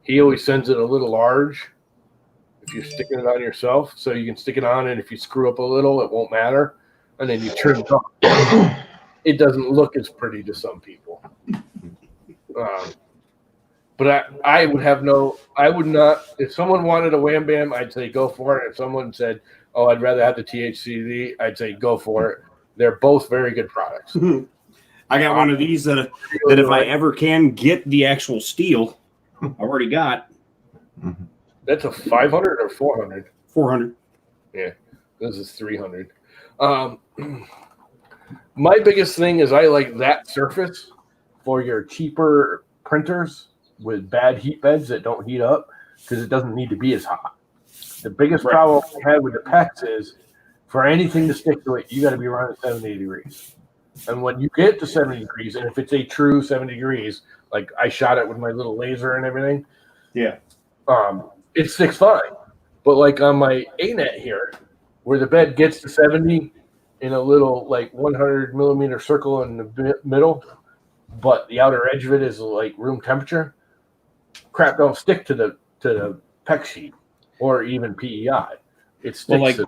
Speaker 1: He always sends it a little large if you're sticking it on yourself, so you can stick it on, and if you screw up a little, it won't matter. And then you turn it off. It doesn't look as pretty to some people. But I would not, if someone wanted a Wham Bam, I'd say go for it. If someone said, oh, I'd rather have the THCD, I'd say go for it. They're both very good products.
Speaker 5: I got one of these that if I ever can get the actual steel, I've already got.
Speaker 1: That's a 500 or 400?
Speaker 5: 400.
Speaker 1: Yeah, this is 300. My biggest thing is I like that surface for your cheaper printers with bad heat beds that don't heat up because it doesn't need to be as hot. The biggest problem I had with the PEX is for anything to stick to it, you got to be running 70 degrees. And when you get to 70 degrees, and if it's a true 70 degrees, like I shot it with my little laser and everything, it sticks fine. But like on my A-net here, where the bed gets to 70 in a little like 100 millimeter circle in the middle, but the outer edge of it is like room temperature, crap don't stick to the PEX sheet or even PEI. It sticks. Well,
Speaker 5: like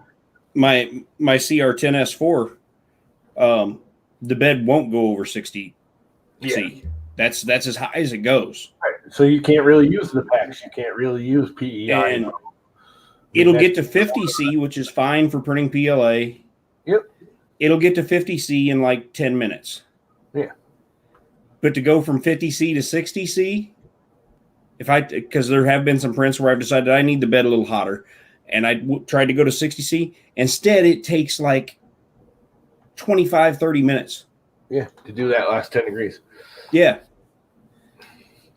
Speaker 5: my CR10S4, the bed won't go over 60 C. That's as high as it goes.
Speaker 1: Right. So you can't really use the PEX. You can't really use PEI.
Speaker 5: And it'll get to 50 C, which is fine for printing PLA.
Speaker 1: Yep.
Speaker 5: It'll get to 50 C in like 10 minutes.
Speaker 1: Yeah.
Speaker 5: But to go from 50 C to 60 C, because there have been some prints where I've decided I need the bed a little hotter, and I tried to go to 60 C. Instead, it takes like 25, 30 minutes.
Speaker 1: Yeah, to do that last 10 degrees.
Speaker 5: Yeah.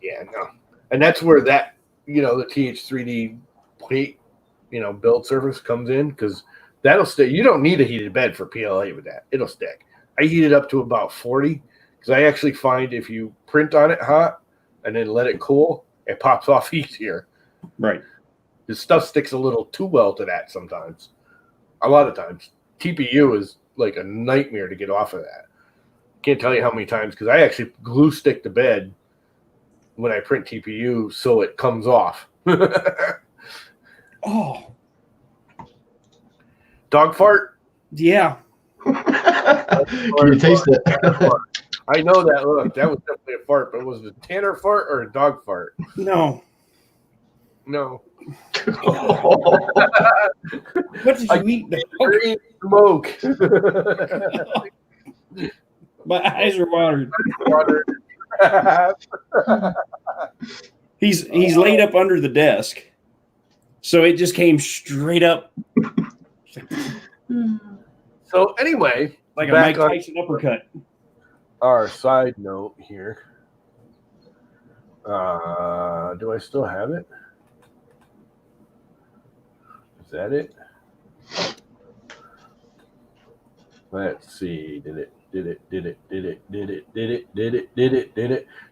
Speaker 1: Yeah, no. And that's where that, the TH3D plate, build surface comes in, because that'll stay. You don't need a heated bed for PLA with that. It'll stick. I heat it up to about 40, because I actually find if you print on it hot and then let it cool, it pops off easier.
Speaker 5: Right.
Speaker 1: The stuff sticks a little too well to that sometimes. A lot of times. TPU is like a nightmare to get off of that. Can't tell you how many times, because I actually glue stick the bed when I print TPU so it comes off.
Speaker 5: Oh.
Speaker 1: Dog fart?
Speaker 5: Yeah.
Speaker 6: Can you taste it?
Speaker 1: I know that look. That was definitely a fart, but was it a Tanner fart or a dog fart?
Speaker 5: No.
Speaker 1: No.
Speaker 5: What did you eat?
Speaker 1: Green smoke.
Speaker 5: My eyes are watered. He's laid up under the desk, so it just came straight up.
Speaker 1: So anyway,
Speaker 5: like a Mike Tyson uppercut.
Speaker 1: Our side note here. Do I still have it? Is that it? Let's see. Did it?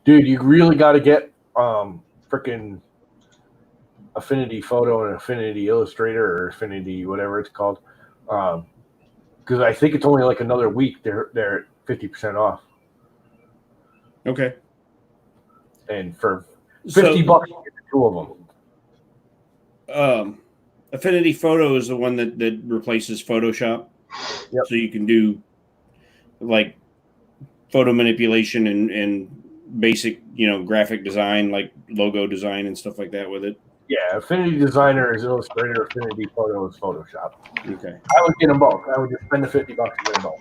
Speaker 1: Dude, you really got to get freaking Affinity Photo and Affinity Illustrator or Affinity whatever it's called. Because I think it's only like another week. They're 50% off.
Speaker 5: Okay.
Speaker 1: And for $50, you get the two of
Speaker 5: them. Affinity Photo is the one that replaces Photoshop.
Speaker 1: Yep.
Speaker 5: So you can do like photo manipulation and basic, graphic design, like logo design and stuff like that with it.
Speaker 1: Yeah, Affinity Designer is Illustrator, Affinity Photo is Photoshop.
Speaker 5: Okay.
Speaker 1: I would get them both. I would just spend the $50 to get them both.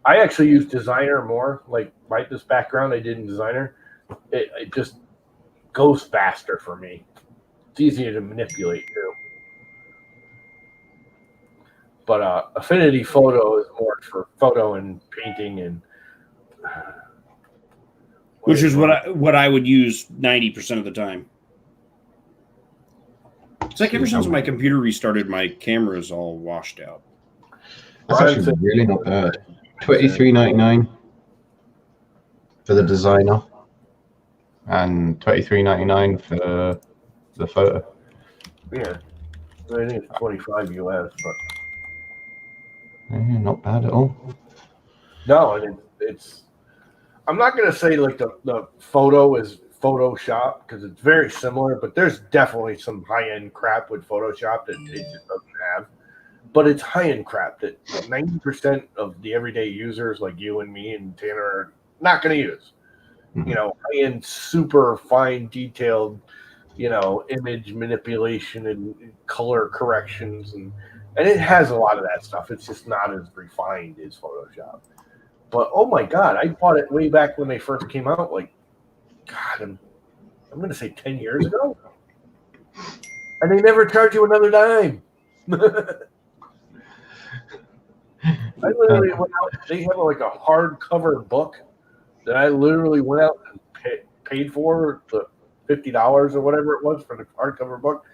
Speaker 1: I actually use Designer more. Like this background I did in Designer, it just goes faster for me. It's easier to manipulate too. But Affinity Photo is more for photo and painting and
Speaker 5: Which is what I would use 90% of the time. It's like ever since my computer restarted, my camera is all washed out.
Speaker 6: That's actually really not bad. $23.99 for the designer, and $23.99 for the photo.
Speaker 1: Yeah, I think it's $25 US, but
Speaker 6: Not bad at all.
Speaker 1: no, and it's. I'm not gonna say like the photo is Photoshop because it's very similar, but there's definitely some high end crap with Photoshop that it just doesn't have. But it's high end crap that 90% of the everyday users like you and me and Tanner are not going to use.
Speaker 6: Mm-hmm.
Speaker 1: You know, high end, super fine, detailed, image manipulation and color corrections, and it has a lot of that stuff. It's just not as refined as Photoshop. But oh my God, I bought it way back when they first came out. Like, God, I'm going to say 10 years ago, and they never charge you another dime. I literally went out. They have like a hardcover book that I literally went out and paid for the $50 or whatever it was for the hardcover book,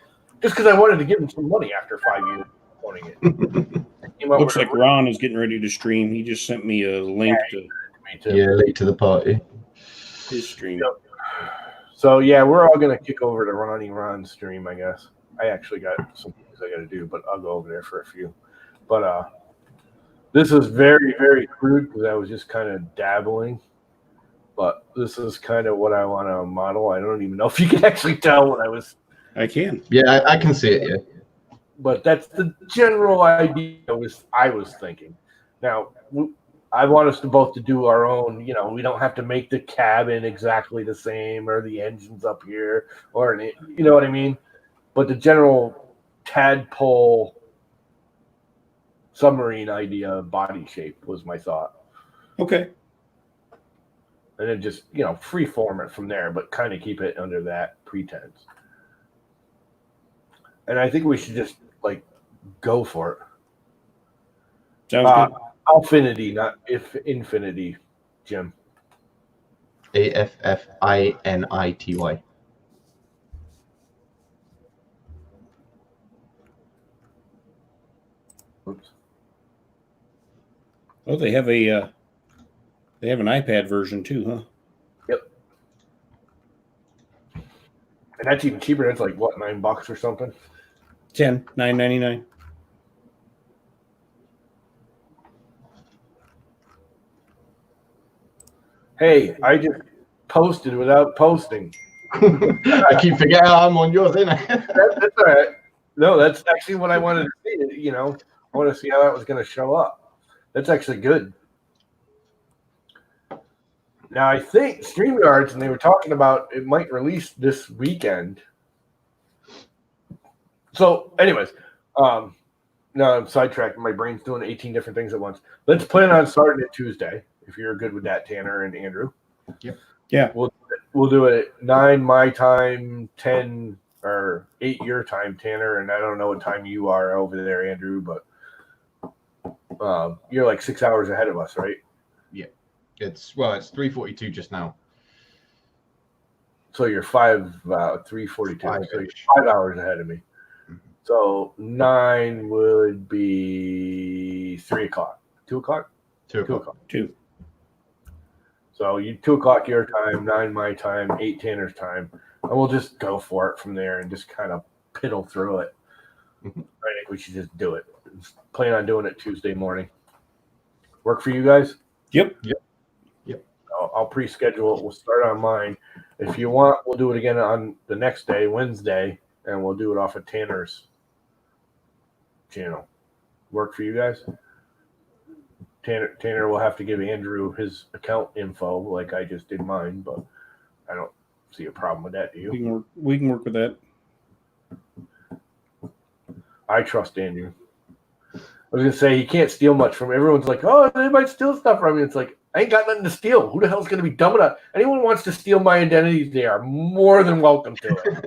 Speaker 1: just because I wanted to give them some money after 5 years of owning it.
Speaker 5: Looks like Ron is getting ready to stream. He just sent me a link to
Speaker 6: late to the party.
Speaker 5: His stream.
Speaker 1: Yep. So yeah, we're all gonna kick over to Ron's stream, I guess. I actually got some things I got to do, but I'll go over there for a few. But this is very, very crude because I was just kind of dabbling. But this is kind of what I want to model. I don't even know if you can actually tell what I was.
Speaker 5: I can.
Speaker 6: Yeah, I can see it. Yeah.
Speaker 1: But that's the general idea I was thinking. Now, I want us to both to do our own. We don't have to make the cabin exactly the same or the engines up here or you know what I mean. But the general tadpole submarine idea body shape was my thought.
Speaker 5: Okay.
Speaker 1: And then just, free form it from there, but kind of keep it under that pretense. And I think we should just go for it.
Speaker 5: Sounds good.
Speaker 1: Alfinity, not if infinity, Jim.
Speaker 6: AFFINITY.
Speaker 1: Oops.
Speaker 5: Oh, they have an iPad version too, huh?
Speaker 1: Yep. And that's even cheaper. That's like what, $9 or something?
Speaker 5: $9.99.
Speaker 1: Hey, I just posted without posting.
Speaker 6: I keep forgetting I'm on yours, isn't I?
Speaker 1: That's all right. No, that's actually what I wanted to see. I want to see how that was going to show up. That's actually good. Now, I think StreamYards, and they were talking about it might release this weekend. So, anyways, now I'm sidetracked. My brain's doing 18 different things at once. Let's plan on starting it Tuesday, if you're good with that, Tanner and Andrew.
Speaker 6: Yep.
Speaker 5: Yeah.
Speaker 1: We'll do it at 9 my time, 10 or 8 your time, Tanner, and I don't know what time you are over there, Andrew, but you're like 6 hours ahead of us, right?
Speaker 6: Yeah. It's 3:42 just now.
Speaker 1: So you're 3:42. So you're 5 hours ahead of me. Mm-hmm. So 9 would be 3 o'clock. 2 o'clock?
Speaker 6: 2 o'clock.
Speaker 5: 2.
Speaker 1: So you 2 o'clock your time, 9 my time, 8 Tanner's time, and we'll just go for it from there and just kind of piddle through it. Mm-hmm. I think we should just do it. Just plan on doing it Tuesday morning. Work for you guys?
Speaker 5: Yep.
Speaker 1: I'll pre-schedule it. We'll start on mine. If you want, we'll do it again on the next day, Wednesday, and we'll do it off of Tanner's channel. Work for you guys? Tanner will have to give Andrew his account info like I just did mine, but see a problem with that, do you?
Speaker 5: We can work with that.
Speaker 1: I trust Andrew. I was gonna say he can't steal much from everyone's like, oh, they might steal stuff from me. It's like I ain't got nothing to steal. Who the hell's gonna be dumb enough? Anyone who wants to steal my identity, they are more than welcome to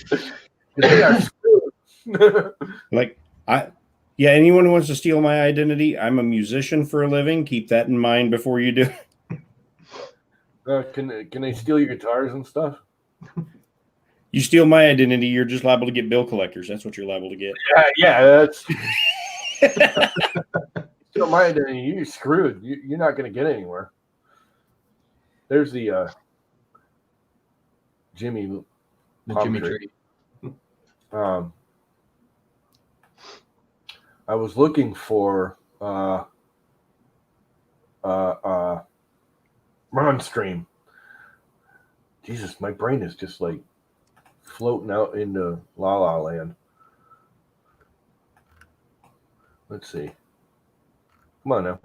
Speaker 1: it. They are screwed.
Speaker 5: Anyone who wants to steal my identity, I'm a musician for a living. Keep that in mind before you do.
Speaker 1: Can they steal your guitars and stuff?
Speaker 5: You steal my identity, you're just liable to get bill collectors. That's what you're liable to get.
Speaker 1: Yeah, that's steal my identity. You're screwed. You're not going to get anywhere. There's the Jimmy.
Speaker 3: The Jimmy tree.
Speaker 1: I was looking for Run Stream. Jesus, my brain is just like floating out into La La Land. Let's see. Come on now.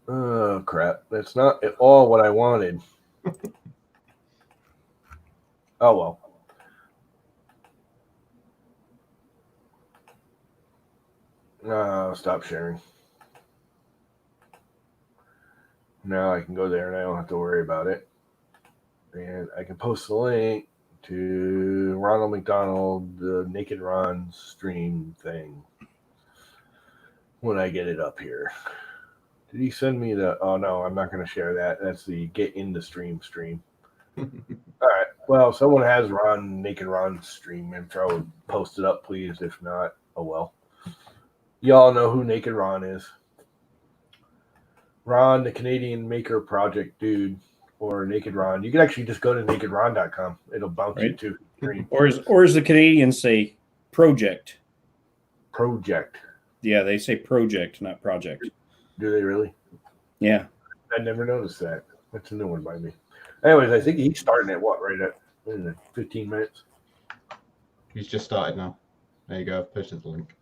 Speaker 1: Oh, crap. That's not at all what I wanted. Oh, well. Stop sharing. Now I can go there and I don't have to worry about it. And I can post the link to Ronald McDonald, the Naked Ron stream thing when I get it up here. Did he send me the? Oh, no, I'm not going to share that. That's the get in the stream. All right. Well, someone has Naked Ron stream intro. Post it up, please. If not, oh well. Y'all know who Naked Ron is. Ron, the Canadian Maker Project dude, or Naked Ron. You can actually just go to nakedron.com. It'll bounce you to stream.
Speaker 5: Or as the Canadians say, project.
Speaker 1: Project.
Speaker 5: Yeah, they say project, not project.
Speaker 1: Do they really?
Speaker 5: Yeah.
Speaker 1: I never noticed that. That's a new one by me. Anyways, I think he's starting at what? Right at 15 minutes?
Speaker 3: He's just started now. There you go. I've posted the link.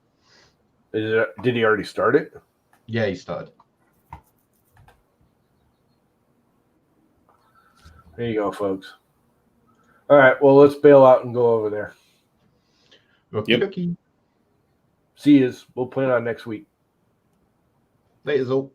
Speaker 1: Did he already start it?
Speaker 3: Yeah, he started.
Speaker 1: There you go, folks. All right, well, let's bail out and go over there.
Speaker 3: Okay.
Speaker 1: See yous. We'll plan on next week.
Speaker 3: Later, all.